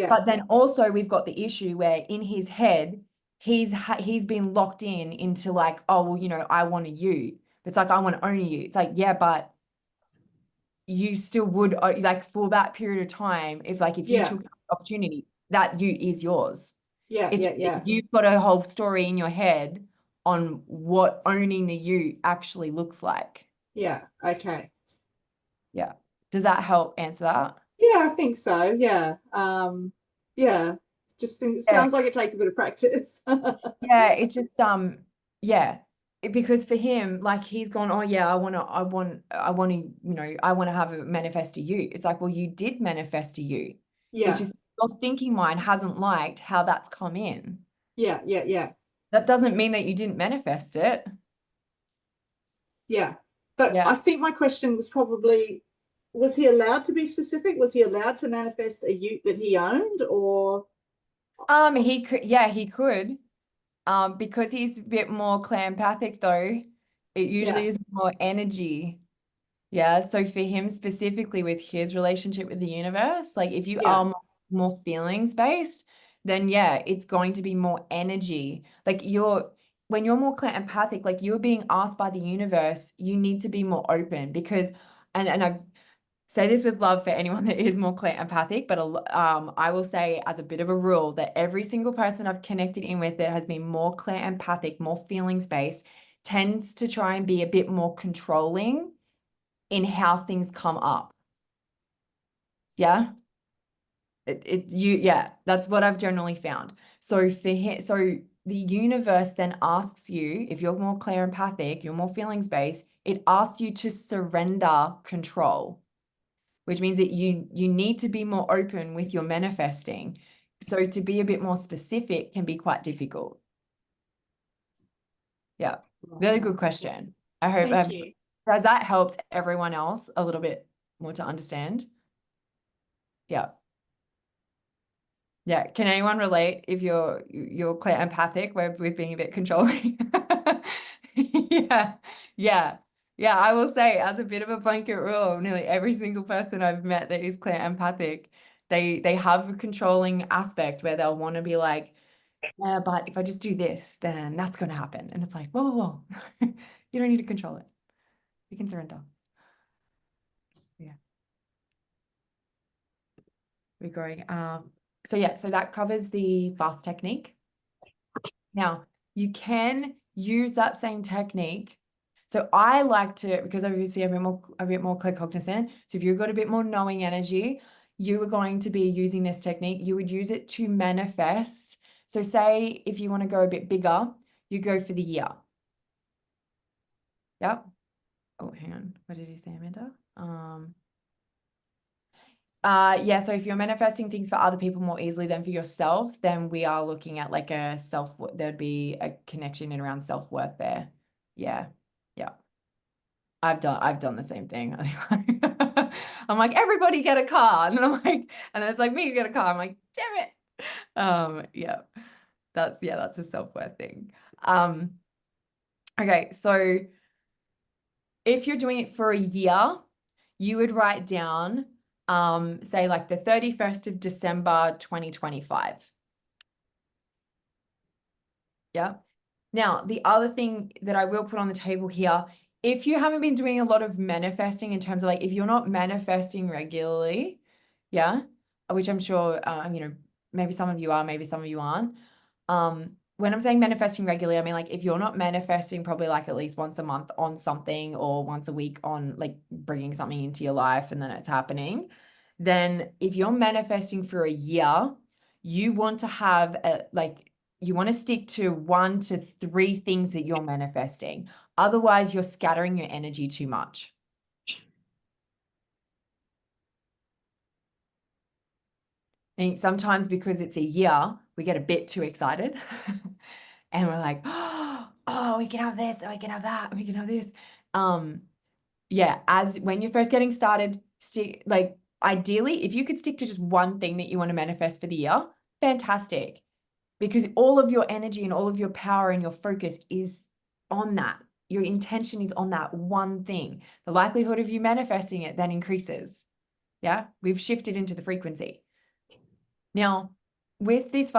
But then also we've got the issue where in his head, he's been locked into like, oh, well, I want a ute. It's like, I want to own a ute. It's like, yeah, but you still would, like, for that period of time, if you took the opportunity, that ute is yours. You've got a whole story in your head on what owning the ute actually looks like. Yeah. Okay. Yeah. Does that help answer that? Yeah, I think so. Yeah. Yeah. Just think it sounds like it takes a bit of practice. Yeah, it's just yeah. Because for him, like, he's gone, oh yeah, I want to have a manifest a ute. It's like, well, you did manifest a ute. Yeah. It's just your thinking mind hasn't liked how that's come in. Yeah. That doesn't mean that you didn't manifest it. Yeah. But Yeah. I think my question was probably, was he allowed to be specific? Was he allowed to manifest a ute that he owned, or? He could, yeah, he could. Because he's a bit more clairempathic though, it usually is more energy. Yeah, so for him specifically with his relationship with the universe, like if you Yeah. are more feelings based, then yeah, it's going to be more energy. Like when you're more clear empathic, like you're being asked by the universe, you need to be more open because, and I say this with love for anyone that is more clear empathic, but I will say as a bit of a rule that every single person I've connected in with that has been more clear empathic, more feelings based, tends to try and be a bit more controlling in how things come up. Yeah. Yeah, that's what I've generally found. So for him, so the universe then asks you, if you're more clear empathic, you're more feelings based, it asks you to surrender control, which means that you need to be more open with your manifesting. So to be a bit more specific can be quite difficult. Yeah, really good question. I hope Thank you. has that helped everyone else a little bit more to understand? Yeah. Yeah. Can anyone relate if you're clear empathic with being a bit controlling? Yeah. Yeah. Yeah. I will say as a bit of a blanket rule, nearly every single person I've met that is clear empathic, they have a controlling aspect where they'll want to be like, yeah, but if I just do this, then that's going to happen. And it's like, whoa, whoa, whoa. You don't need to control it. You can surrender. Yeah. We're going. So yeah, so that covers the FAST technique. Now, you can use that same technique. So I like to, because obviously I'm a bit more clear cognizant. So if you've got a bit more knowing energy, you are going to be using this technique. You would use it to manifest. So say if you want to go a bit bigger, you go for the year. Yep. Oh, hang on. What did you say, Amanda? Yeah, so if you're manifesting things for other people more easily than for yourself, then we are looking at like there'd be a connection in around self-worth there. Yeah. Yeah. I've done the same thing. I'm like, everybody get a car. And then I'm like, and then it's like me get a car. I'm like, damn it. Yeah. That's a self-worth thing. Okay, so if you're doing it for a year, you would write down say like the 31st of December 2025. Yeah. Now, the other thing that I will put on the table here, if you haven't been doing a lot of manifesting in terms of like, if you're not manifesting regularly, yeah, which I'm sure, maybe some of you are, maybe some of you aren't. When I'm saying manifesting regularly, I mean, like if you're not manifesting probably like at least once a month on something or once a week on like bringing something into your life and then it's happening, then if you're manifesting for a year, you want to have you want to stick to 1 to 3 things that you're manifesting. Otherwise, you're scattering your energy too much. And sometimes because it's a year, we get a bit too excited and we're like, oh, we can have this and we can have that and we can have this. Yeah, as when you're first getting started, ideally, if you could stick to just one thing that you want to manifest for the year, fantastic. Because all of your energy and all of your power and your focus is on that. Your intention is on that one thing. The likelihood of you manifesting it then increases. Yeah, we've shifted into the frequency. Now, with these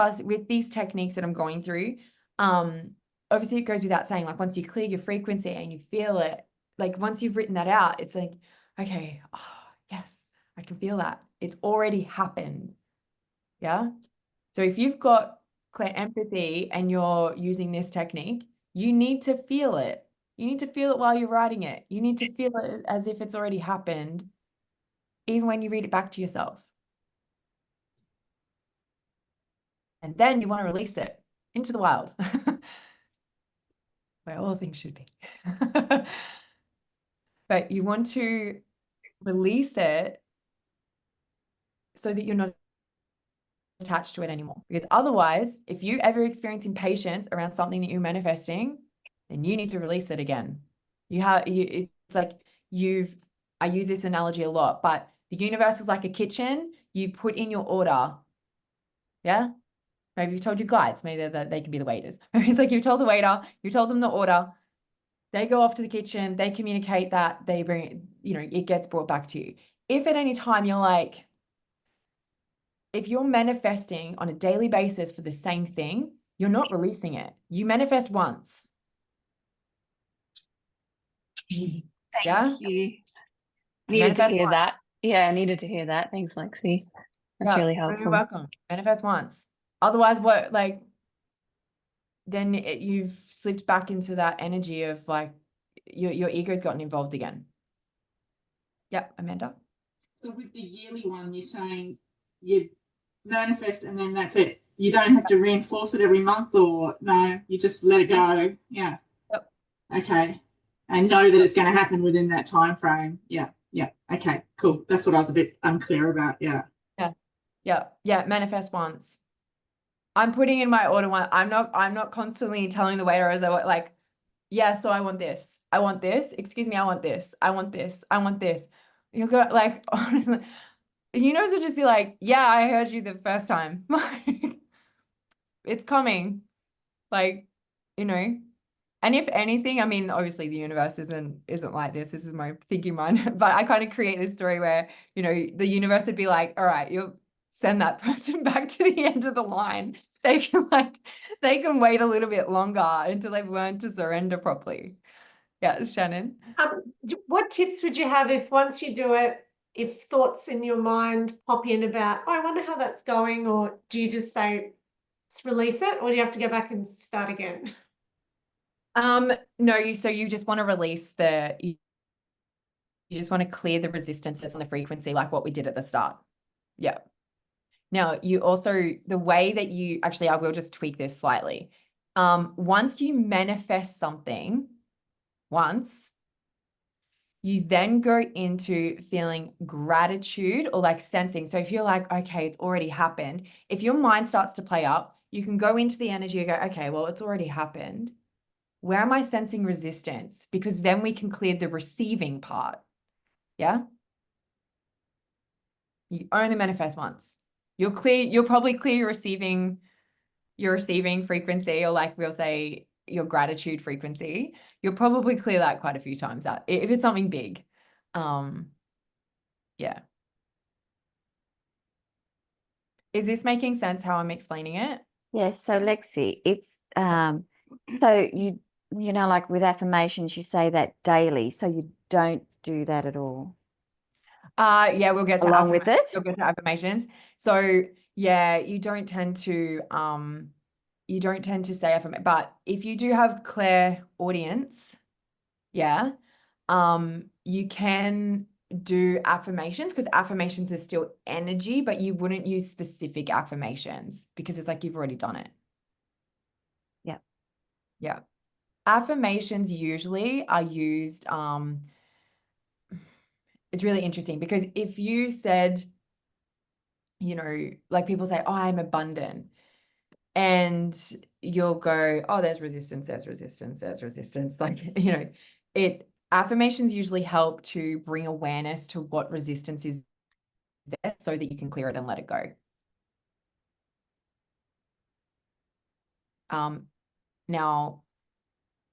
techniques that I'm going through, obviously it goes without saying, like once you clear your frequency and you feel it, like once you've written that out, it's like, okay, yes, I can feel that. It's already happened. Yeah. So if you've got clear empathy and you're using this technique, you need to feel it. You need to feel it while you're writing it. You need to feel it as if it's already happened, even when you read it back to yourself. And then you want to release it into the wild, where all things should be. But you want to release it so that you're not attached to it anymore. Because otherwise, if you ever experience impatience around something that you're manifesting, then you need to release it again. It's like I use this analogy a lot, but the universe is like a kitchen. You put in your order. Yeah. Maybe you told your guides, maybe they can be the waiters. It's like you told the waiter, you told them the order. They go off to the kitchen, they communicate that, they bring it, you know, it gets brought back to you. If at any time you're like, if you're manifesting on a daily basis for the same thing, you're not releasing it. You manifest once. Thank Yeah. you. Needed to Manifest hear once. that. Yeah, I needed to hear that. Thanks, Lexi. That's Yeah, really You're helpful. welcome. Manifest once. Otherwise, what, like, then you've slipped back into that energy of like your ego's gotten involved again. Yep, Amanda. So with the yearly one, you're saying you manifest and then that's it. You don't have to reinforce it every month, or no, you just let it go. Yeah. Yep. Okay. And know that it's going to happen within that time frame. Yeah. Yeah. Okay. Cool. That's what I was a bit unclear about. Yeah. Yeah, manifest once. I'm putting in my order one. I'm not constantly telling the waiter as I want, like, yeah, so I want this. I want this. Excuse me, I want this. I want this. I want this. You'll go like, honestly, you know, to just be like, yeah, I heard you the first time. Like, it's coming. Like, you know. And if anything, I mean, obviously the universe isn't like this. This is my thinking mind. But I kind of create this story where, you know, the universe would be like, all right, you'll send that person back to the end of the line. They can wait a little bit longer until they've learned to surrender properly. Yeah, Shannon. What tips would you have if once you do it, if thoughts in your mind pop in about, oh, I wonder how that's going, or do you just say, just release it, or do you have to go back and start again? No, you just want to release you just want to clear the resistance that's on the frequency, like what we did at the start. Yeah. Now, you also, the way that you, actually, I will just tweak this slightly. Once you manifest something once, you then go into feeling gratitude or like sensing. So if you're like, okay, it's already happened, if your mind starts to play up, you can go into the energy and go, okay, well, it's already happened. Where am I sensing resistance? Because then we can clear the receiving part. Yeah. You only manifest once. You'll probably clear your receiving frequency, or like we'll say your gratitude frequency. You'll probably clear that quite a few times out if it's something big. Yeah. Is this making sense how I'm explaining it? Yes, so Lexi, it's so you know, like with affirmations, you say that daily, so you don't do that at all. Yeah, we'll get to Along with it? We'll get to affirmations. So yeah, you don't tend to say affirmation, but if you do have clairaudience, yeah, you can do affirmations, because affirmations are still energy, but you wouldn't use specific affirmations because it's like you've already done it. Yeah. Yeah. Affirmations usually are used, it's really interesting because if you said, you know, like people say, oh, I'm abundant, and you'll go, oh, there's resistance, there's resistance, there's resistance. Like, you know, affirmations usually help to bring awareness to what resistance is there so that you can clear it and let it go. Now,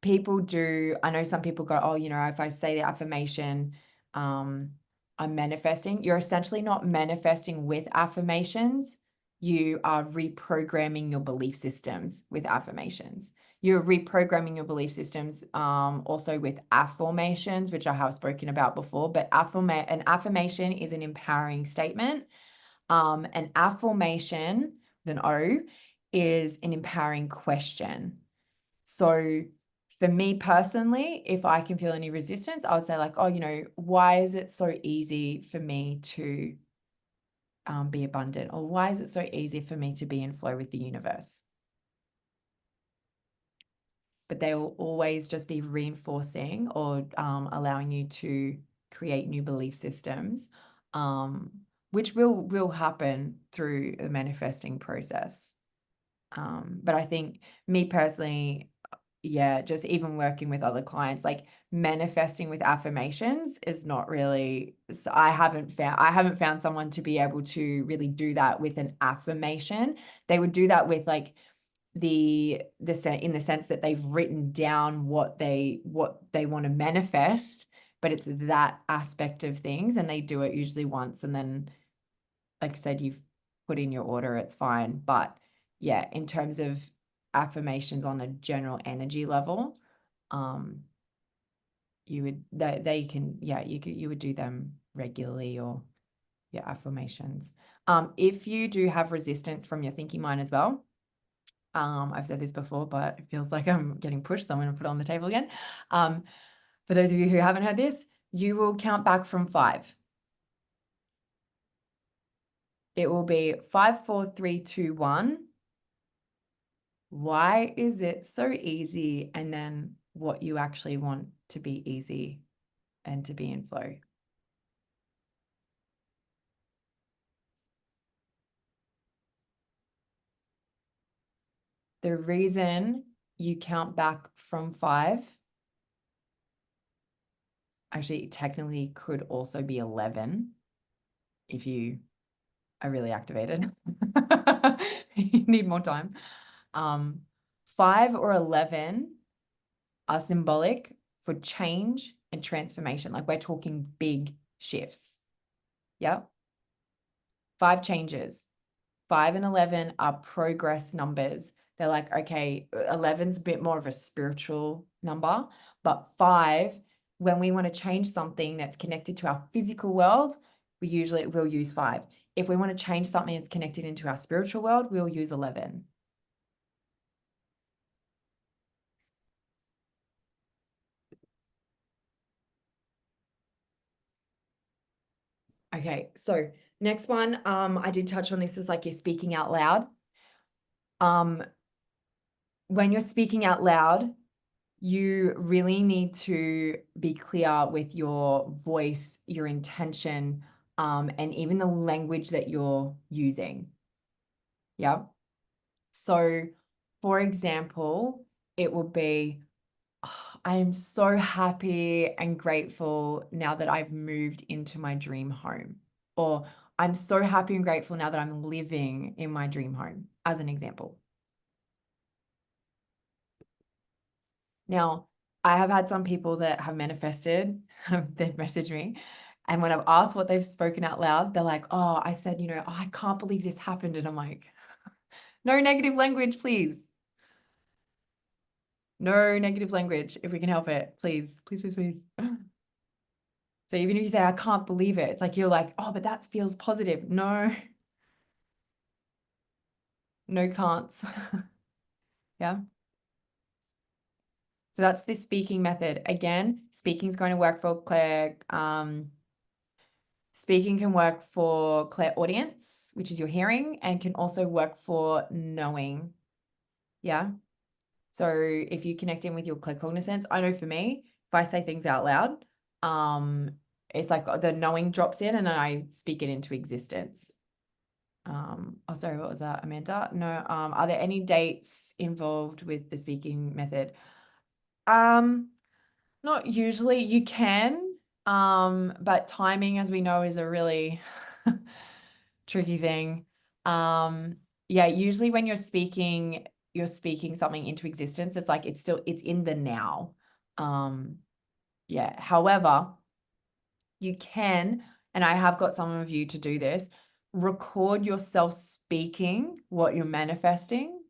I know some people go, oh, you know, if I say the affirmation, I'm manifesting. You're essentially not manifesting with affirmations. You are reprogramming your belief systems with affirmations. You're reprogramming your belief systems also with affirmations, which I have spoken about before. But an affirmation is an empowering statement. An affirmation, with an O, is an empowering question. So for me personally, if I can feel any resistance, I would say like, oh, you know, why is it so easy for me to be abundant? Or why is it so easy for me to be in flow with the universe? But they will always just be reinforcing or allowing you to create new belief systems, which will happen through a manifesting process. But I think me personally, yeah, just even working with other clients, like manifesting with affirmations is not really, I haven't found someone to be able to really do that with an affirmation. They would do that with like in the sense that they've written down what they want to manifest, but it's that aspect of things, and they do it usually once, and then, like I said, you've put in your order, it's fine. But yeah, in terms of affirmations on a general energy level, you would you would do them regularly, or affirmations. If you do have resistance from your thinking mind as well, I've said this before, but it feels like I'm getting pushed, so I'm going to put it on the table again. For those of you who haven't heard this, you will count back from 5. It will be 5, 4, 3, 2, 1. Why is it so easy? And then what you actually want to be easy and to be in flow. The reason you count back from 5, actually technically could also be 11 if you are really activated. You need more time. 5 or 11 are symbolic for change and transformation. Like, we're talking big shifts. Yep. 5 changes. 5 and 11 are progress numbers. They're like, okay, 11's a bit more of a spiritual number, but 5, when we want to change something that's connected to our physical world, we'll use 5. If we want to change something that's connected into our spiritual world, we'll use 11. Okay, so next one, I did touch on this, was like you're speaking out loud. When you're speaking out loud, you really need to be clear with your voice, your intention, and even the language that you're using. Yeah. So, for example, it would be, I am so happy and grateful now that I've moved into my dream home. Or I'm so happy and grateful now that I'm living in my dream home, as an example. Now, I have had some people that have manifested, they've messaged me, and when I've asked what they've spoken out loud, they're like, oh, I said, oh, I can't believe this happened. And I'm like, no negative language, please. No negative language, if we can help it, please, please, please, please. So even if you say, I can't believe it, it's like, you're like, oh, but that feels positive. No. No can'ts. Yeah. So that's the speaking method. Again, speaking is going to work for Claire. Speaking can work for clairaudience, which is your hearing, and can also work for knowing. Yeah. So if you connect in with your claircognizance, I know for me, if I say things out loud, it's like the knowing drops in and then I speak it into existence. Oh, sorry, what was that, Amanda? No. Are there any dates involved with the speaking method? Not usually. You can, but timing, as we know, is a really tricky thing. Yeah, usually when you're speaking something into existence, it's like it's in the now. Yeah. However, you can, and I have got some of you to do this, record yourself speaking what you're manifesting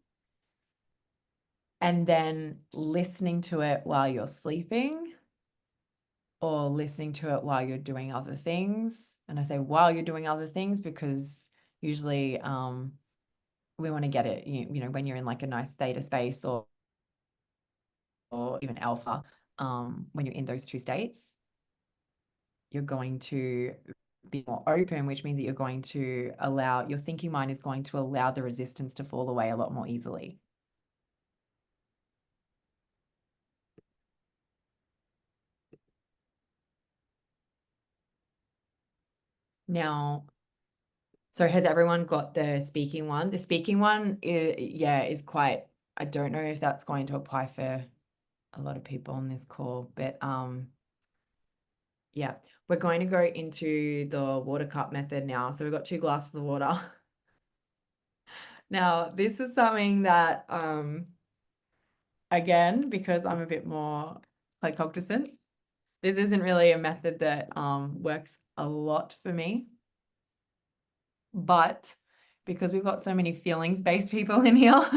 and then listening to it while you're sleeping or listening to it while you're doing other things. And I say while you're doing other things because usually we want to get it, when you're in like a nice theta space or even alpha, when you're in those 2 states, you're going to be more open, which means that you're going to allow, your thinking mind is going to allow the resistance to fall away a lot more easily. Now, so has everyone got the speaking one? The speaking one is quite, I don't know if that's going to apply for a lot of people on this call, but yeah, we're going to go into the water cup method now. So we've got 2 glasses of water. Now, this is something that, again, because I'm a bit more claircognizance, this isn't really a method that works a lot for me. But because we've got so many feelings-based people in here,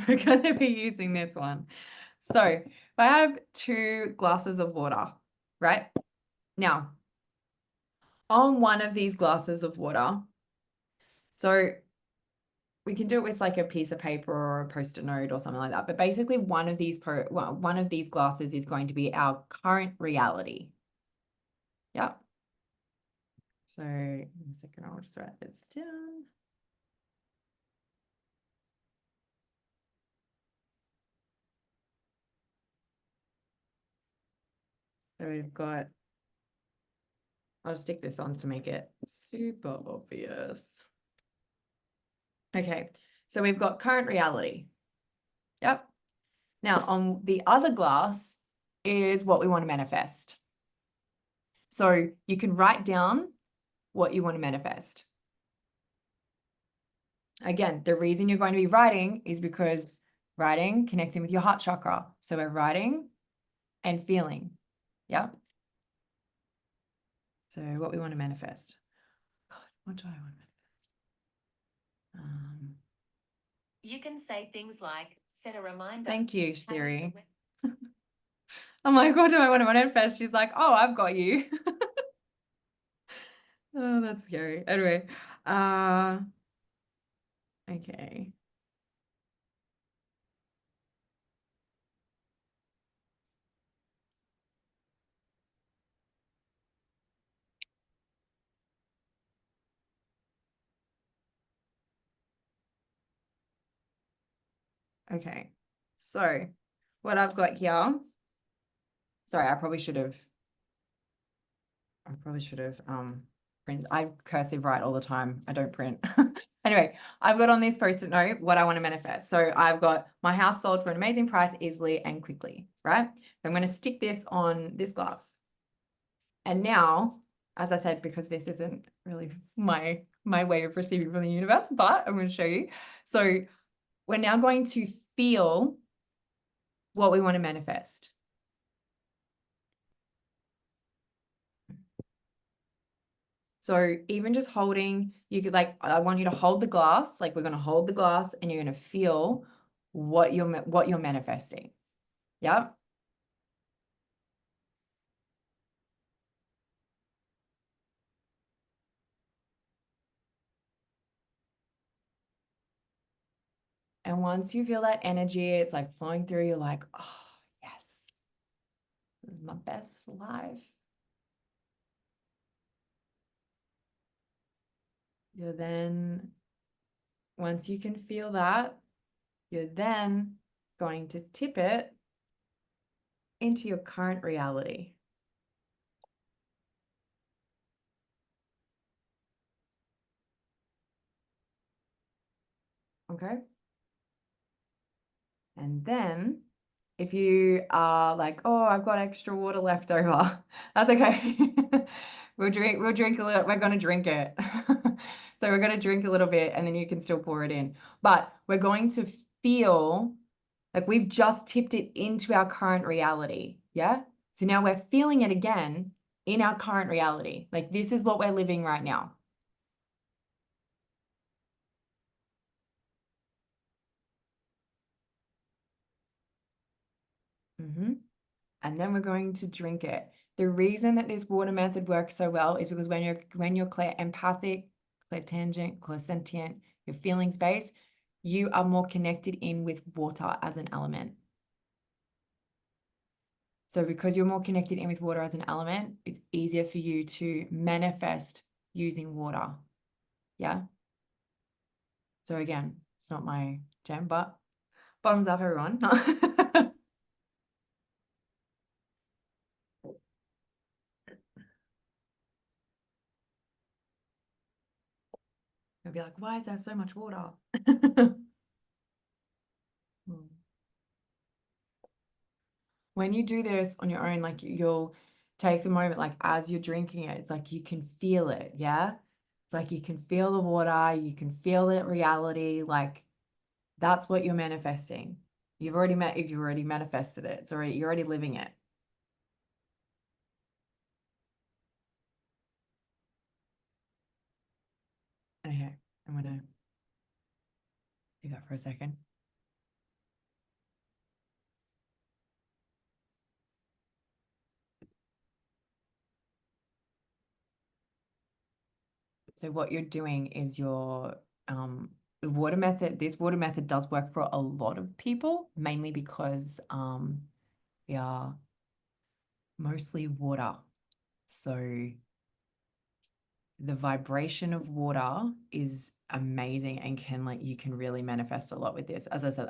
we're going to be using this one. So if I have 2 glasses of water, right? Now, on one of these glasses of water, so we can do it with like a piece of paper or a Post-it note or something like that. But basically one of these glasses is going to be our current reality. Yeah. So in a second, I'll just write this down. So we've got, I'll stick this on to make it super obvious. Okay, so we've got current reality. Yep. Now on the other glass is what we want to manifest. So you can write down what you want to manifest. Again, the reason you're going to be writing is because writing connects in with your heart chakra. So we're writing and feeling. Yeah. So what we want to manifest. God, what do I want to manifest? You can say things like, set a reminder. Thank you, have a Siri. select- I'm like, what do I want to manifest? She's like, oh, I've got you. Oh, that's scary. Anyway, okay. Okay, so what I've got here, sorry, I probably should have print. I cursive write all the time. I don't print. Anyway, I've got on this Post-it note what I want to manifest. So I've got my house sold for an amazing price, easily and quickly, right? I'm going to stick this on this glass. And now, as I said, because this isn't really my way of receiving from the universe, but I'm going to show you. So we're now going to feel what we want to manifest. So even just holding, you could like, I want you to hold the glass, like we're going to hold the glass and you're going to feel what you're manifesting. Yeah. And once you feel that energy, it's like flowing through, you're like, oh, yes, this is my best life. You're then, once you can feel that, you're then going to tip it into your current reality. Okay. And then if you are like, oh, I've got extra water left over, that's okay. we'll drink a little, we're going to drink it. So we're going to drink a little bit and then you can still pour it in. But we're going to feel like we've just tipped it into our current reality. Yeah. So now we're feeling it again in our current reality. Like this is what we're living right now. And then we're going to drink it. The reason that this water method works so well is because when you're empathic, clairtangent, clairsentient, your feelings based, you are more connected in with water as an element. So because you're more connected in with water as an element, it's easier for you to manifest using water. Yeah. So again, it's not my jam, but bottoms up, everyone. I'll be like, why is there so much water? When you do this on your own, like you'll take the moment, like as you're drinking it, it's like you can feel it. Yeah. It's like you can feel the water, you can feel it reality, like that's what you're manifesting. You've already manifested it. You're already living it. Okay, I'm gonna do that for a second. So what you're doing is the water method, this water method does work for a lot of people, mainly because we are mostly water. So the vibration of water is amazing and you can really manifest a lot with this. As I said,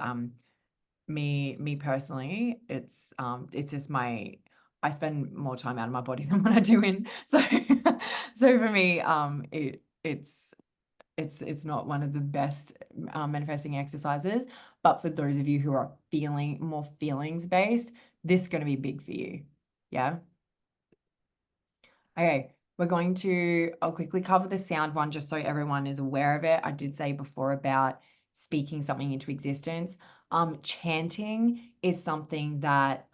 me personally, it's just I spend more time out of my body than what I do in. So so for me, it's not one of the best manifesting exercises, but for those of you who are feeling more feelings based, this is going to be big for you. Yeah. Okay, I'll quickly cover the sound one just so everyone is aware of it. I did say before about speaking something into existence. Chanting is something that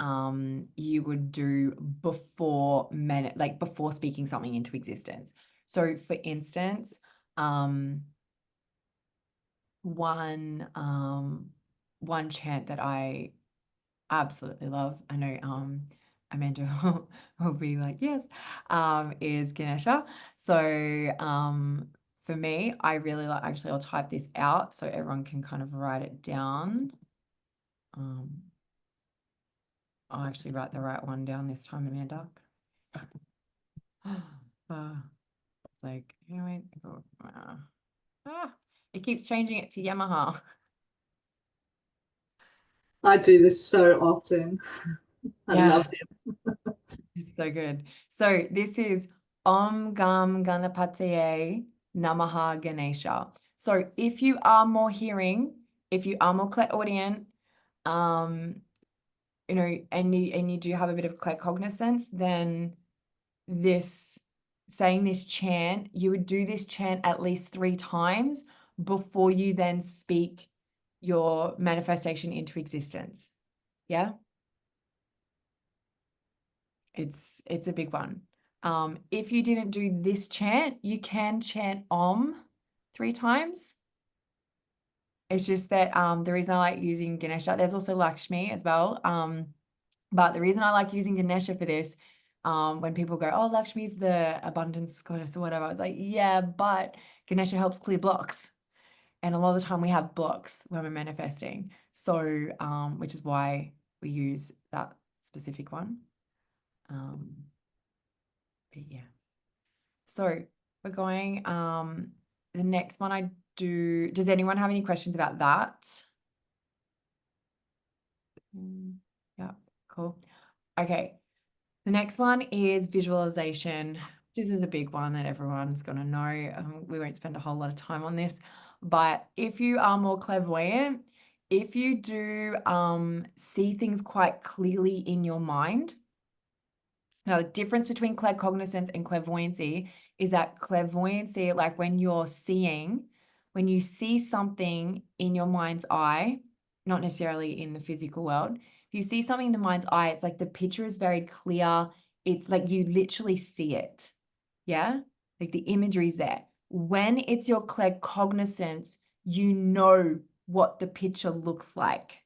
you would do before before speaking something into existence. So for instance, one chant that I absolutely love, I know Amanda will be like, yes, is Ganesha. So for me, I really like, actually I'll type this out so everyone can kind of write it down. I'll actually write the right one down this time, Amanda. It's like, anyway, it keeps changing it to Yamaha. I do this so often. I Yeah. love it. It's so good. So this is Om Gam Ganapataye Namaha Ganesha. So if you are more hearing, if you are more clairaudient, you know, and you do have a bit of claircognizance, then saying this chant, you would do this chant at least 3 times before you then speak your manifestation into existence. Yeah. It's a big one. If you didn't do this chant, you can chant Om 3 times. It's just that the reason I like using Ganesha, there's also Lakshmi as well. But the reason I like using Ganesha for this, when people go, oh, Lakshmi's the abundance goddess or whatever, I was like, yeah, but Ganesha helps clear blocks. And a lot of the time we have blocks when we're manifesting. So, which is why we use that specific one. But yeah. So we're going, the next one does anyone have any questions about that? Yeah, cool. Okay. The next one is visualization. This is a big one that everyone's going to know. We won't spend a whole lot of time on this, but if you are more clairvoyant, if you do see things quite clearly in your mind. Now, the difference between claircognizance and clairvoyancy is that clairvoyancy, like when you see something in your mind's eye, not necessarily in the physical world, if you see something in the mind's eye, it's like the picture is very clear. It's like you literally see it. Yeah? Like the imagery is there. When it's your claircognizance, you know what the picture looks like.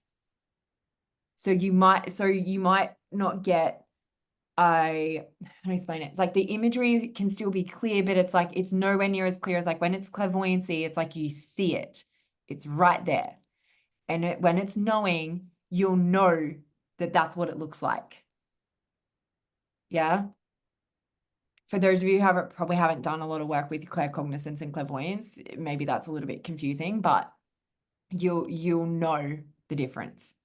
So you might not get how do I explain it? It's like the imagery can still be clear, but it's like it's nowhere near as clear as like when it's clairvoyancy, it's like you see it. It's right there. And when it's knowing, you'll know that that's what it looks like. Yeah. For those of you who probably haven't done a lot of work with claircognizance and clairvoyance, maybe that's a little bit confusing, but you'll know the difference.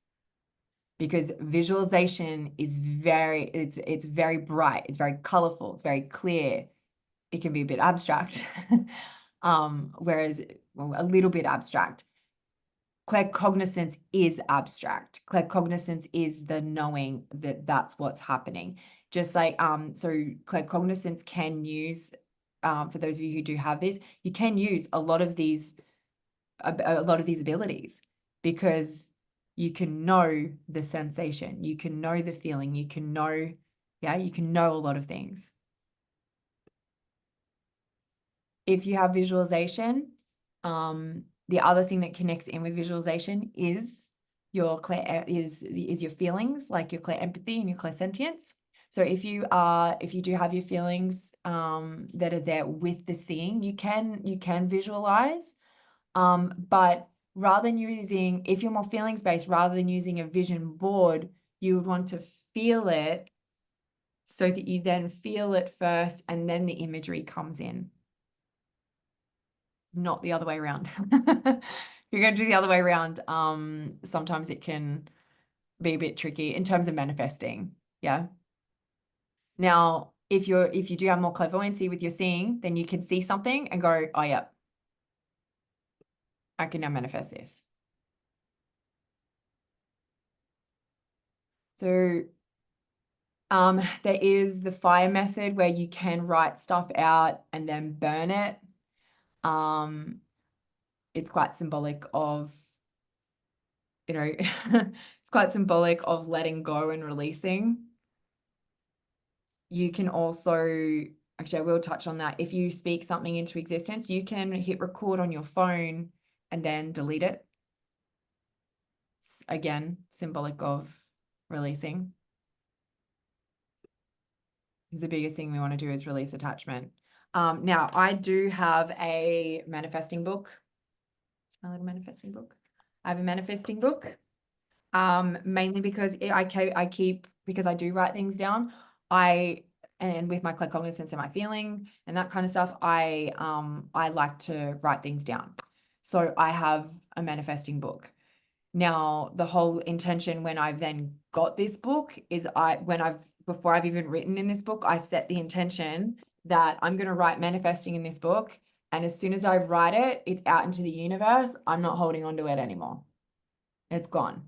Because visualization is it's very bright, it's very colorful, it's very clear. It can be a bit abstract, whereas a little bit abstract. Claircognizance is abstract. Claircognizance is the knowing that that's what's happening. Just like so claircognizance can use for those of you who do have this, you can use a lot of these abilities, because you can know the sensation, you can know the feeling, you can know, you can know a lot of things. If you have visualization, the other thing that connects in with visualization is your your feelings, like your clear empathy and your clairsentience. So if you do have your feelings that are there with the seeing, you can visualize. But rather than using, if you're more feelings based, rather than using a vision board, you would want to feel it, so that you then feel it first and then the imagery comes in. Not the other way around. If you're going to do the other way around, sometimes it can be a bit tricky in terms of manifesting. Yeah. Now, if you do have more clairvoyancy with your seeing, then you can see something and go, oh yeah, I can now manifest this. So there is the fire method where you can write stuff out and then burn it. It's quite symbolic of, it's quite symbolic of letting go and releasing. You can also, actually, I will touch on that. If you speak something into existence, you can hit record on your phone and then delete it. It's, again, symbolic of releasing. Because the biggest thing we want to do is release attachment. Now, I do have a manifesting book. It's my little manifesting book. I have a manifesting book, mainly because because I do write things down. And with my claircognizance and my feeling and that kind of stuff, I like to write things down. So I have a manifesting book. Now, the whole intention when I've then got this book is before I've even written in this book, I set the intention that I'm going to write manifesting in this book. And as soon as I write it, it's out into the universe. I'm not holding on to it anymore. It's gone.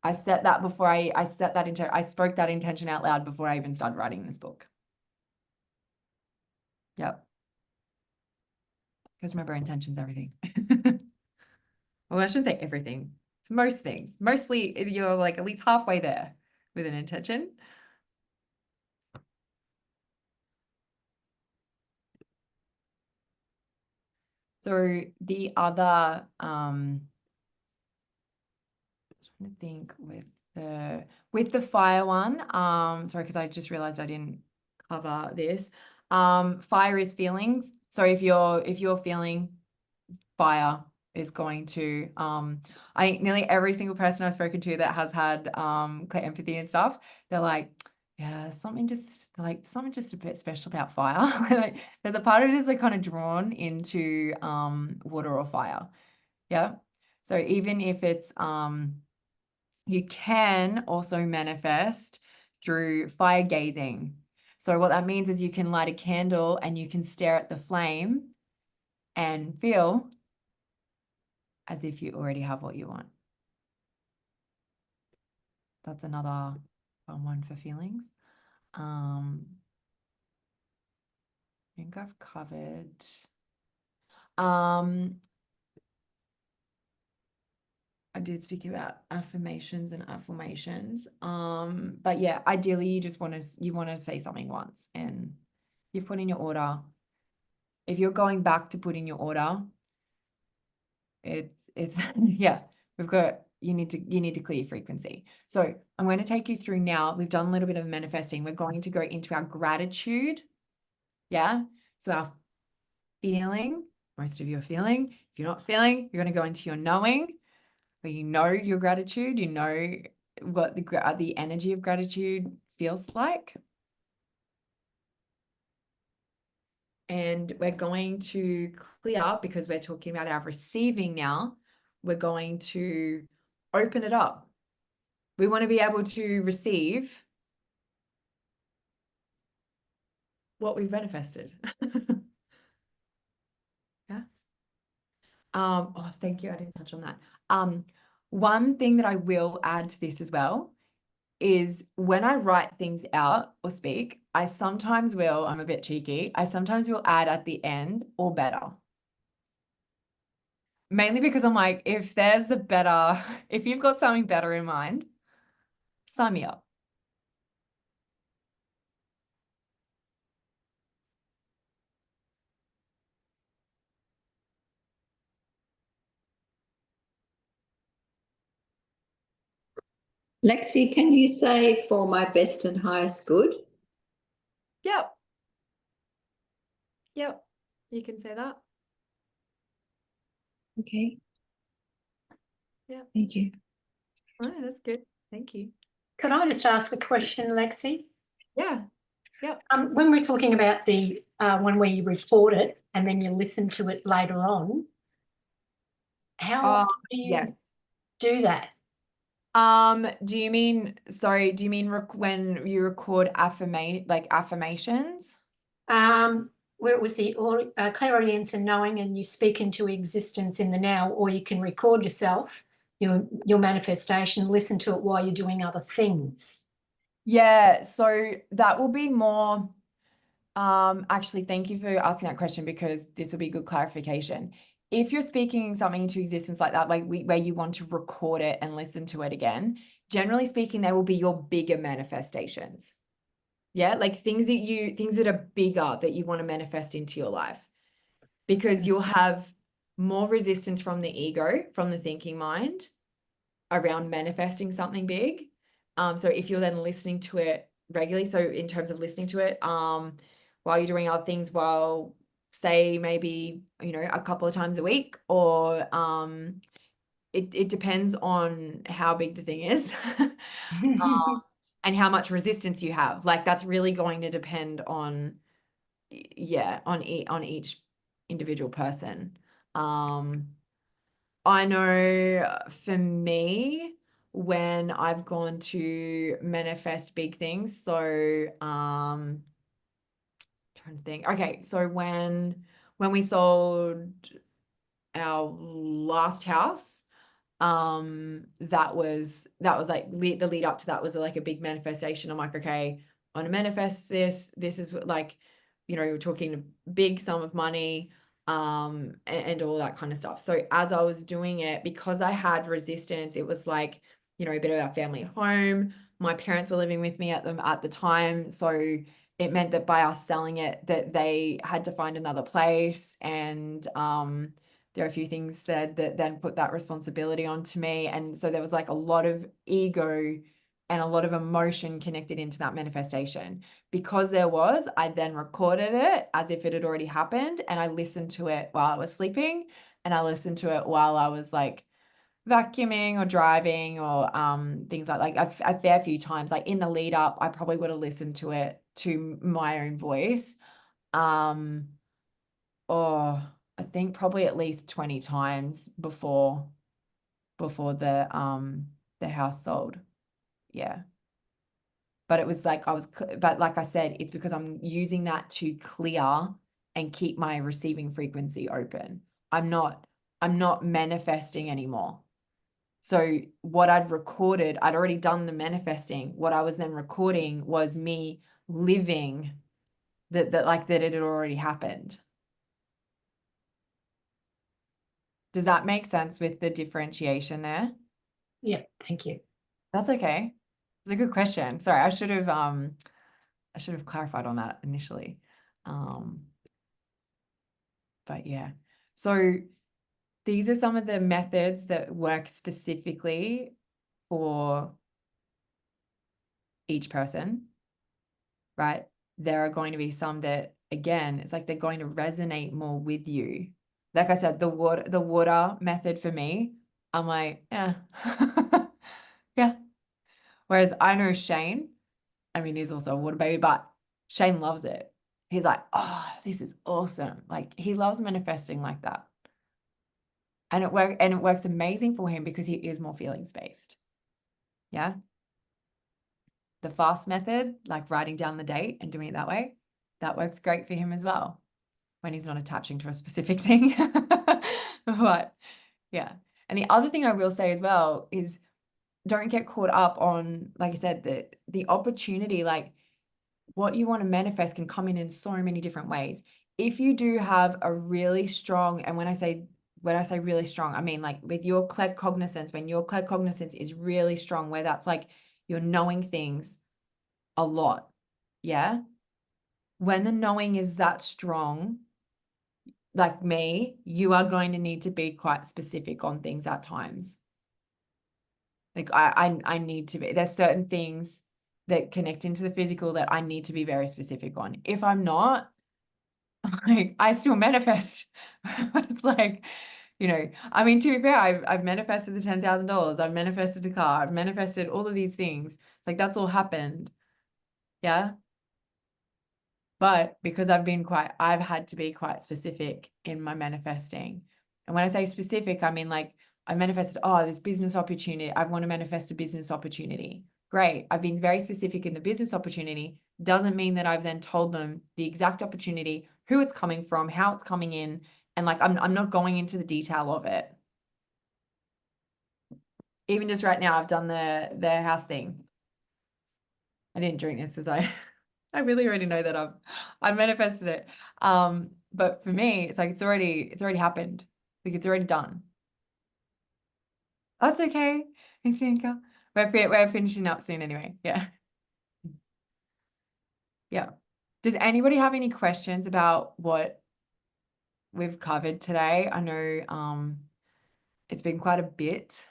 I set that before I spoke that intention out loud before I even started writing this book. Yep. Because remember, intention's everything. Well, I shouldn't say everything. It's most things. Mostly you're like at least halfway there with an intention. So the other, trying to think with the fire one, sorry, because I just realized I didn't cover this. Fire is feelings. So if you're feeling fire is going to, I think nearly every single person I've spoken to that has had clear empathy and stuff, they're like, yeah, something just a bit special about fire. Like, there's a part of it is like kind of drawn into water or fire. Yeah. So even if it's you can also manifest through fire gazing. So what that means is you can light a candle and you can stare at the flame and feel as if you already have what you want. That's another fun one for feelings. I think I've covered. I did speak about affirmations and affirmations. But yeah, ideally you want to say something once and you've put in your order. If you're going back to put in your order, it's yeah, you need to clear your frequency. So I'm going to take you through now. We've done a little bit of manifesting. We're going to go into our gratitude. Yeah. So our feeling, most of you are feeling. If you're not feeling, you're going to go into your knowing, where you know your gratitude, you know what the energy of gratitude feels like. And we're going to clear, because we're talking about our receiving now, we're going to open it up. We want to be able to receive what we've manifested. Yeah. Oh, thank you. I didn't touch on that. One thing that I will add to this as well is when I write things out or speak, I sometimes will, I'm a bit cheeky, I sometimes will add at the end or better. Mainly because I'm like, if there's a better, if you've got something better in mind, sign me up. Lexi, can you say for my best and highest good? Yep. Yep. You can say that. Okay. Yeah. Thank you. Oh, that's good. Thank you. Could I just ask a question, Lexi? Yeah. Yep. When we're talking about the one where you record it and then you listen to it later on, how often do you Yes. do that? Do you mean, sorry, do you mean when you record affirmations? Where it was the clairaudience and knowing, and you speak into existence in the now, or you can record yourself, your manifestation, listen to it while you're doing other things. Yeah, so that will be more, actually, thank you for asking that question because this will be good clarification. If you're speaking something into existence like that, like where you want to record it and listen to it again, generally speaking, they will be your bigger manifestations. Yeah, like things that are bigger that you want to manifest into your life, because you'll have more resistance from the ego, from the thinking mind around manifesting something big. So if you're then listening to it regularly, so in terms of listening to it, while you're doing other things, while say maybe, a couple of times a week, or it depends on how big the thing is. And how much resistance you have. Like that's really going to depend on, on each individual person. I know for me, when I've gone to manifest big things, so trying to think. Okay, so when we sold our last house, that was like the lead up to that was like a big manifestation. I'm like, okay, I want to manifest this is like, we're talking a big sum of money, and all that kind of stuff. So as I was doing it, because I had resistance, it was like, a bit of our family at home. My parents were living with me at the time, so it meant that by us selling it, that they had to find another place, and there are a few things said that then put that responsibility onto me. And so there was like a lot of ego and a lot of emotion connected into that manifestation. Because I then recorded it as if it had already happened, and I listened to it while I was sleeping, and I listened to it while I was like vacuuming or driving or things like a fair few times. Like in the lead up, I probably would have listened to it to my own voice. I think probably at least 20 times before the house sold. Yeah. But it was like but like I said, it's because I'm using that to clear and keep my receiving frequency open. I'm not manifesting anymore. So what I'd recorded, I'd already done the manifesting. What I was then recording was me living that it had already happened. Does that make sense with the differentiation there? Yeah, thank you. That's okay. It's a good question. Sorry, I should have clarified on that initially. But yeah. So these are some of the methods that work specifically for each person, right? There are going to be some that, again, it's like they're going to resonate more with you. Like I said, the water method for me, I'm like, yeah. Yeah. Whereas I know Shane, I mean, he's also a water baby, but Shane loves it. He's like, oh, this is awesome. Like he loves manifesting like that. And it works amazing for him because he is more feelings based. Yeah. The fast method, like writing down the date and doing it that way, that works great for him as well when he's not attaching to a specific thing. But yeah. And the other thing I will say as well is don't get caught up on, like I said, the opportunity, like what you want to manifest can come in so many different ways. If you do have a really strong, and when I say really strong, I mean like with your claircognizance, when your claircognizance is really strong, where that's like you're knowing things a lot. Yeah. When the knowing is that strong, like me, you are going to need to be quite specific on things at times. Like I need to be, there's certain things that connect into the physical that I need to be very specific on. If I'm not, like I still manifest. It's like, you know, I mean, to be fair, I've manifested the $10,000. I've manifested a car. I've manifested all of these things. Like that's all happened. Yeah. But because I've had to be quite specific in my manifesting. And when I say specific, I mean like I manifested, oh, this business opportunity. I want to manifest a business opportunity. Great. I've been very specific in the business opportunity. Doesn't mean that I've then told them the exact opportunity, who it's coming from, how it's coming in. And like, I'm not going into the detail of it. Even just right now, I've done the house thing. I didn't drink this as I really already know that I've manifested it. But for me, it's like it's already happened. Like it's already done. That's okay. Thanks, Bianca. We're finishing up soon anyway. Yeah. Yeah. Does anybody have any questions about what we've covered today? I know it's been quite a bit.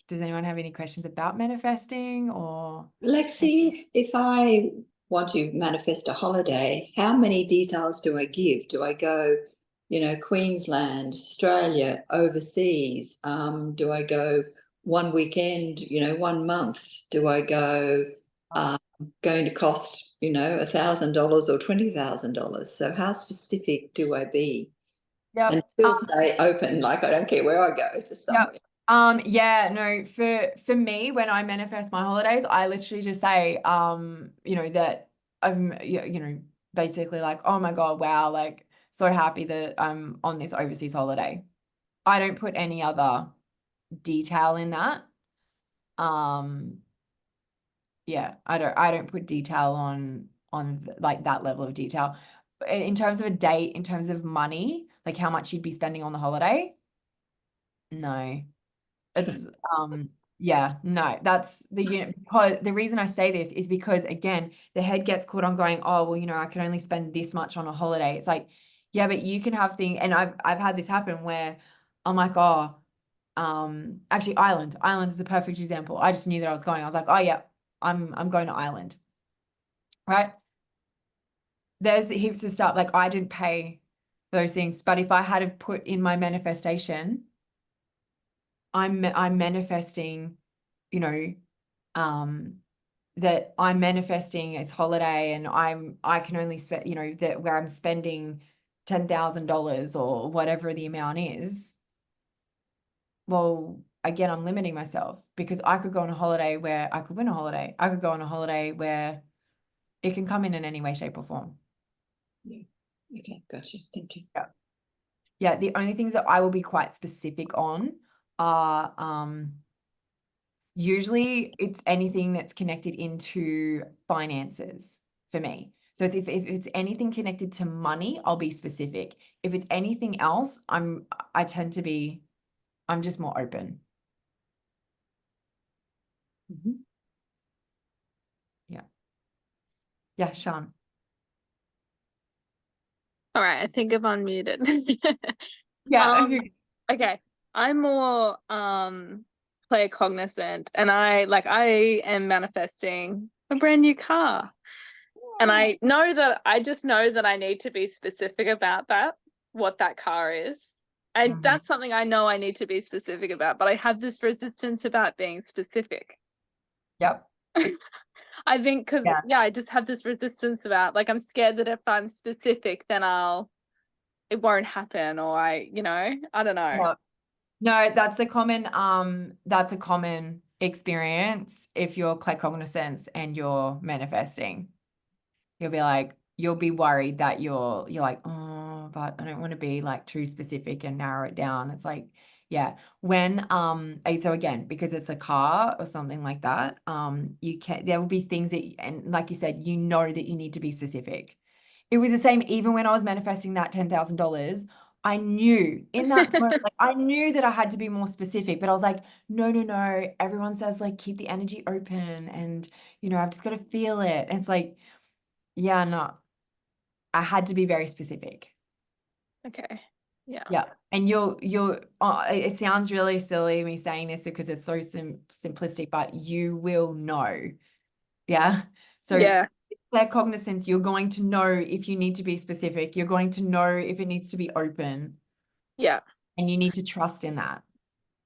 Does anyone have any questions about manifesting or? Lexi, if I want to manifest a holiday, how many details do I give? Do I go, Queensland, Australia, overseas? Do I go one weekend, 1 month? Do I go going to cost, $1,000 or $20,000? So how specific do I be? Yeah. And still stay open, like I don't care where I go, just somewhere. Yeah, no, for me, when I manifest my holidays, I literally just say, that I'm, basically like, oh my God, wow, like so happy that I'm on this overseas holiday. I don't put any other detail in that. Yeah, I don't put detail on like that level of detail. In terms of a date, in terms of money, like how much you'd be spending on the holiday, no. It's yeah, no, that's the unit, because the reason I say this is because again, the head gets caught on going, oh, well, I can only spend this much on a holiday. It's like, yeah, but you can have things, and I've had this happen where I'm like, oh, actually Ireland is a perfect example. I just knew that I was going. I was like, oh yeah, I'm going to Ireland. Right? There's heaps of stuff, like I didn't pay those things, but if I had to put in my manifestation, I'm manifesting, that I'm manifesting as holiday, and I can only spend, that where I'm spending $10,000 or whatever the amount is. Well, again, I'm limiting myself because I could go on a holiday where I could win a holiday. I could go on a holiday where it can come in any way, shape, or form. Yeah. Okay, gotcha. Thank you. Yeah. Yeah, the only things that I will be quite specific on are usually it's anything that's connected into finances for me. So if it's anything connected to money, I'll be specific. If it's anything else, I'm just more open. Yeah. Yeah, Sean. All right, I think I've unmuted. Yeah. Okay. I'm more claircognizant, and I am manifesting a brand new car. And I just know that I need to be specific about that, what that car is. And that's something I know I need to be specific about, but I have this resistance about being specific. Yep. I think because I just have this resistance about, like, I'm scared that if I'm specific, then it won't happen, or I don't know. Yeah. No, that's a common experience if you're claircognizant and you're manifesting. You'll be worried that you're like, oh, but I don't want to be like too specific and narrow it down. It's like, Yeah. When so again, because it's a car or something like that, there will be things that and like you said, you know that you need to be specific. It was the same even when I was manifesting that $10,000. I knew in that moment, like I knew that I had to be more specific, but I was like, no. Everyone says like keep the energy open and I've just got to feel it. And it's like, yeah, no. I had to be very specific. Okay. Yeah. Yeah. And it sounds really silly me saying this because it's so simplistic, but you will know. Yeah. So Yeah. claircognizance, you're going to know if you need to be specific. You're going to know if it needs to be open. Yeah. And you need to trust in that.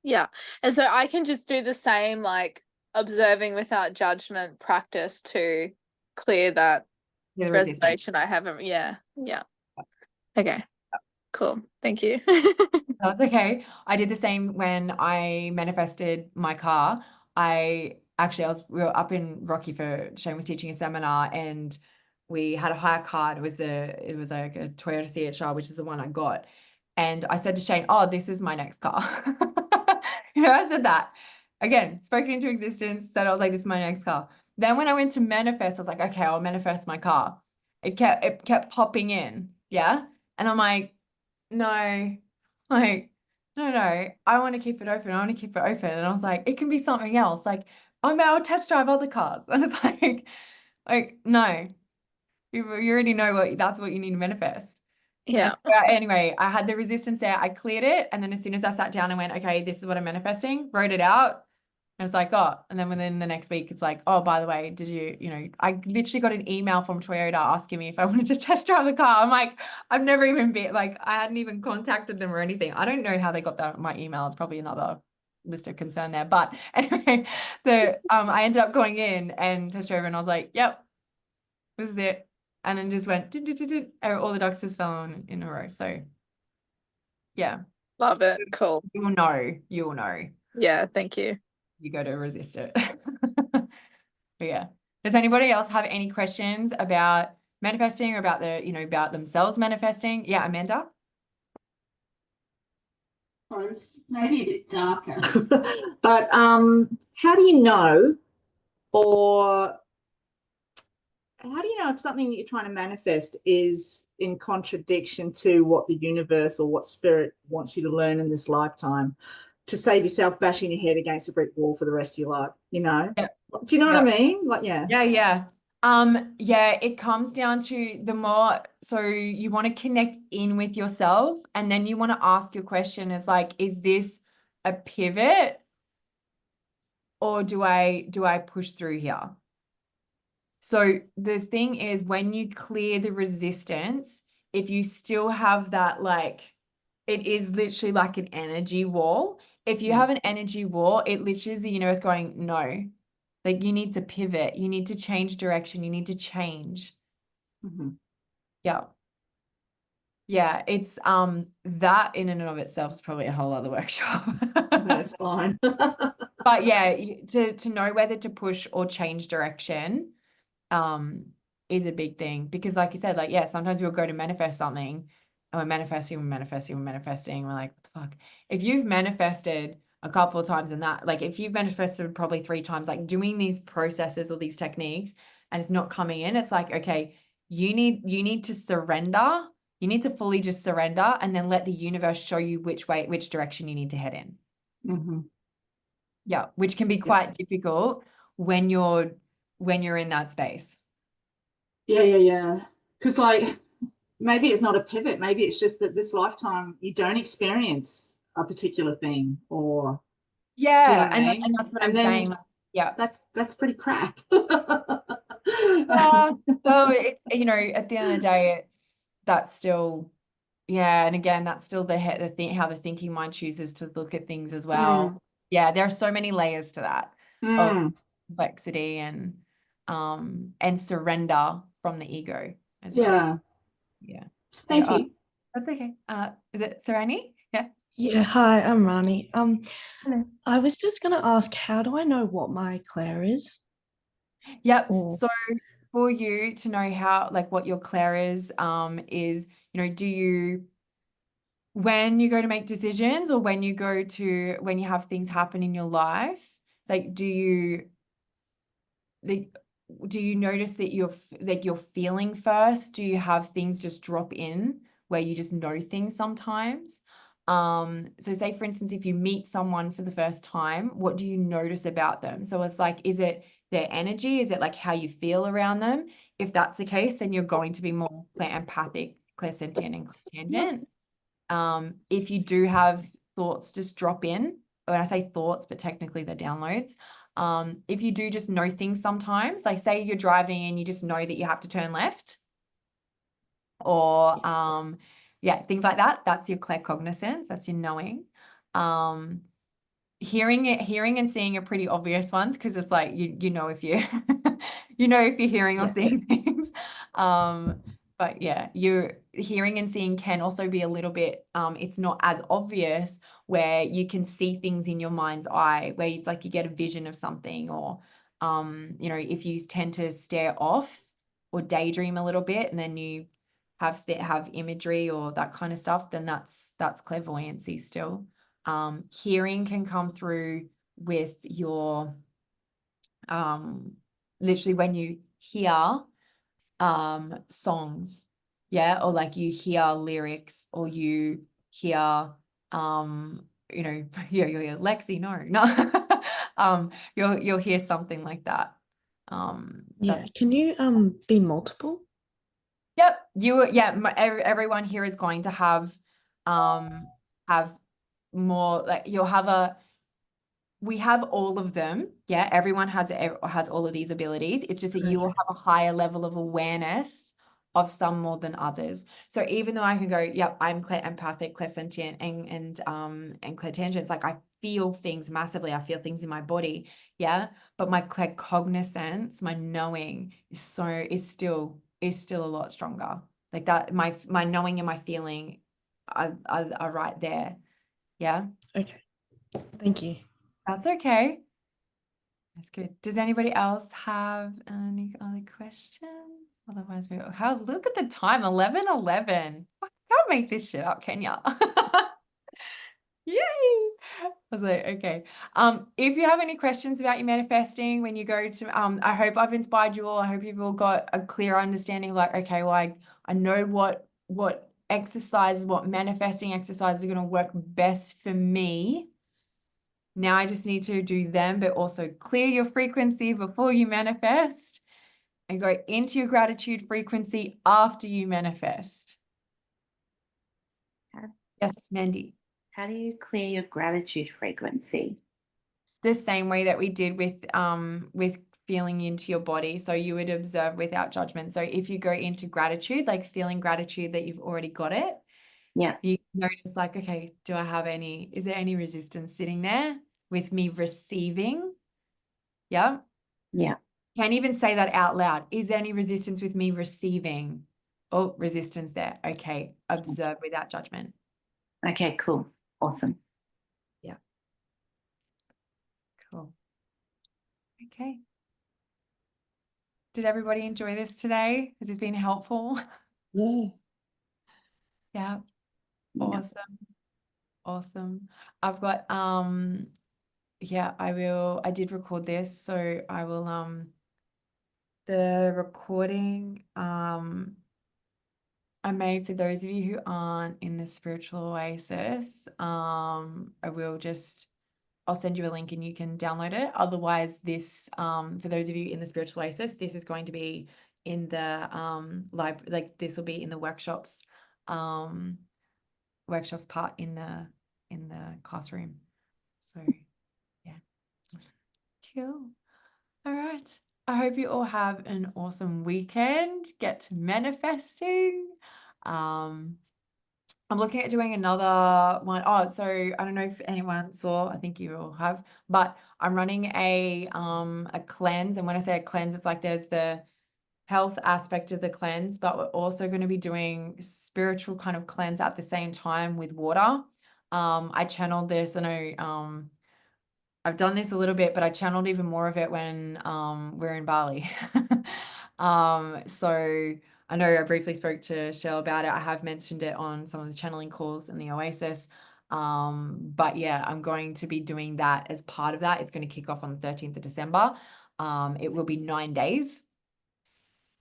Yeah. And so I can just do the same, like observing without judgment practice to clear that The resistance. reservation I haven't. Yeah. Yeah. Okay. Cool. Thank you. That's okay. I did the same when I manifested my car. We were up in Rocky for Shane was teaching a seminar and we had a hire car. It was like a Toyota CHR, which is the one I got. And I said to Shane, oh, this is my next car. I said that. Again, spoken into existence, said I was like, this is my next car. Then when I went to manifest, I was like, okay, I'll manifest my car. It kept popping in. Yeah. And I'm like, no, I want to keep it open. I want to keep it open. And I was like, it can be something else. Like, I'll test drive other cars. And it's like, no, you already know that's what you need to manifest. Yeah. Anyway, I had the resistance there. I cleared it. And then as soon as I sat down and went, okay, this is what I'm manifesting, wrote it out. And it's like, oh, and then within the next week, it's like, oh, by the way, did I literally got an email from Toyota asking me if I wanted to test drive the car. I'm like, I've never even been, like, I hadn't even contacted them or anything. I don't know how they got that my email. It's probably another list of concern there. But anyway, I ended up going in and test drove and I was like, yep, this is it. And then just went, all the ducks just fell in a row. So yeah. Love it. Cool. You will know. Yeah. Thank you. You got to resist it. But yeah. Does anybody else have any questions about manifesting or about about themselves manifesting? Yeah, Amanda? Or it's maybe a bit darker. But how do you know if something that you're trying to manifest is in contradiction to what the universe or what spirit wants you to learn in this lifetime, to save yourself bashing your head against a brick wall for the rest of your life, Yeah. Do you know what I mean? Like, yeah. Yeah. It comes down to so you want to connect in with yourself and then you want to ask your question is like, is this a pivot or do I push through here? So the thing is when you clear the resistance, if you still have that, like, it is literally like an energy wall. If you have an energy wall, it literally is the universe going, no, like you need to pivot, you need to change direction, you need to change. Mm-hmm. Yeah, it's that in and of itself is probably a whole other workshop. That's fine. But yeah, to know whether to push or change direction is a big thing because like you said, like, yeah, sometimes we'll go to manifest something and we're manifesting. We're like, what the fuck? If you've manifested a couple of times in that, like if you've manifested probably 3 times, like doing these processes or these techniques and it's not coming in, it's like, okay, you need to surrender. You need to fully just surrender and then let the universe show you which direction you need to head in. Mm-hmm. Yeah, which can be quite difficult when you're in that space. Yeah. Because like maybe it's not a pivot. Maybe it's just that this lifetime you don't experience a particular thing or yeah, you know what I mean? and that's what I'm saying. Yeah, that's pretty crap. well, it, at the end of the day, that's still, yeah, and again, that's still how the thinking mind chooses to look at things as well. Yeah, there are so many layers to that of complexity and surrender from the ego as well. Yeah. Thank you. That's okay. Is it Sarani? Yeah. Yeah, hi, I'm Rani. Hello. I was just gonna ask, how do I know what my Claire is? Yep. Or So for you to know how, like, what your Claire is, when you go to make decisions, or when you have things happen in your life, like, do you notice that you're feeling first? Do you have things just drop in where you just know things sometimes? So say, for instance, if you meet someone for the first time, what do you notice about them? So it's like, is it their energy? Is it like how you feel around them? If that's the case, then you're going to be more empathic, clairsentient, and clairtangent. If you do have thoughts just drop in, when I say thoughts, but technically they're downloads. If you do just know things sometimes, like say you're driving and you just know that you have to turn left, or things like that, that's your claircognizance, that's your knowing. Hearing and seeing are pretty obvious ones, because it's like you know if you you know if you're hearing or seeing things. But yeah, your hearing and seeing can also be a little bit, it's not as obvious, where you can see things in your mind's eye, where it's like you get a vision of something, or if you tend to stare off or daydream a little bit, and then you have imagery or that kind of stuff, then that's clairvoyancy still. Hearing can come through with your literally when you hear songs, or like you hear lyrics, or you hear you'll hear Lexi, no you'll hear something like that. Yeah. Can you be multiple? Yep, everyone here is going to have more, like we have all of them. Yeah, everyone has all of these abilities. It's just that you will have a higher level of awareness of some more than others. So even though I can go, yep, I'm empathic, clairsentient, and clairtangent, it's like I feel things massively. I feel things in my body. Yeah, but my claircognizance, my knowing is still a lot stronger. Like that, my knowing and my feeling are right there. Yeah. Okay. Thank you. That's okay. That's good. Does anybody else have any other questions? Otherwise, look at the time, 11:11. I can't make this shit up, can ya? Yay! I was like, okay. If you have any questions about your manifesting when you go to, I hope I've inspired you all. I hope you've all got a clear understanding, like, okay, well, I know what exercises, what manifesting exercises are going to work best for me. Now I just need to do them, but also clear your frequency before you manifest, and go into your gratitude frequency after you manifest. Yes, Mandy. How do you clear your gratitude frequency? The same way that we did with feeling into your body. So you would observe without judgment. So if you go into gratitude, like feeling gratitude that you've already got it, you notice like, okay, is there any resistance sitting there with me receiving? Yeah. Can't even say that out loud. Is there any resistance with me receiving? Oh, resistance there. Okay. Observe without judgment. Okay, cool. Awesome. Yeah. Cool. Okay. Did everybody enjoy this today? Has this been helpful? Yeah. Yeah. Awesome. Awesome. I've got I did record this, so I will the recording I made for those of you who aren't in the Spiritual Oasis. I'll send you a link and you can download it. Otherwise, this for those of you in the Spiritual Oasis, this is going to be in the library, like this will be in the workshops part in the classroom. So yeah. Cool. All right. I hope you all have an awesome weekend. Get to manifesting. I'm looking at doing another one. Oh, so I don't know if anyone saw, I think you all have, but I'm running a cleanse. And when I say a cleanse, it's like there's the health aspect of the cleanse, but we're also going to be doing spiritual kind of cleanse at the same time with water. I channeled this, I know I've done this a little bit, but I channeled even more of it when we're in Bali. So I know I briefly spoke to Shell about it. I have mentioned it on some of the channeling calls in the Oasis. But yeah, I'm going to be doing that as part of that. It's going to kick off on the 13th of December. It will be 9 days.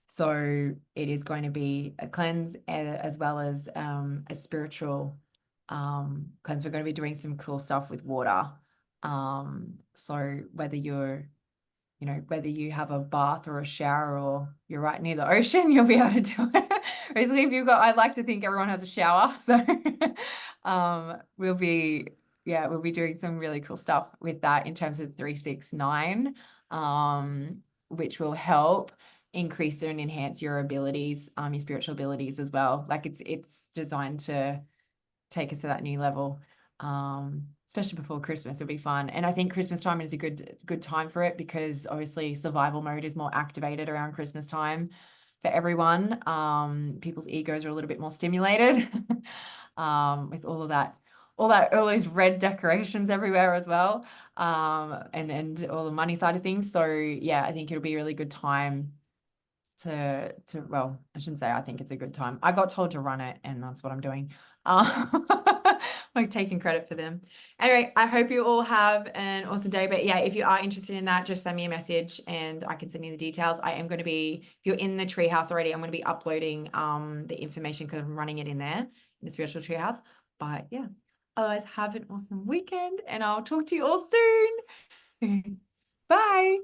So it is going to be a cleanse as well as a spiritual cleanse. We're going to be doing some cool stuff with water. So whether whether you have a bath or a shower or you're right near the ocean, you'll be able to do it. Basically, if I like to think everyone has a shower. So we'll be doing some really cool stuff with that in terms of 369, which will help increase and enhance your abilities, your spiritual abilities as well. Like it's designed to take us to that new level. Especially before Christmas, it'll be fun. And I think Christmas time is a good time for it because obviously survival mode is more activated around Christmas time for everyone. People's egos are a little bit more stimulated with all those red decorations everywhere as well, and all the money side of things. So yeah, I think it'll be a really good time to well, I shouldn't say I think it's a good time. I got told to run it and that's what I'm doing. Like taking credit for them. Anyway, I hope you all have an awesome day. But yeah, if you are interested in that, just send me a message and I can send you the details. I am going to be, if you're in the treehouse already, I'm going to be uploading the information because I'm running it in there in the spiritual treehouse. But yeah, otherwise have an awesome weekend and I'll talk to you all soon. Bye.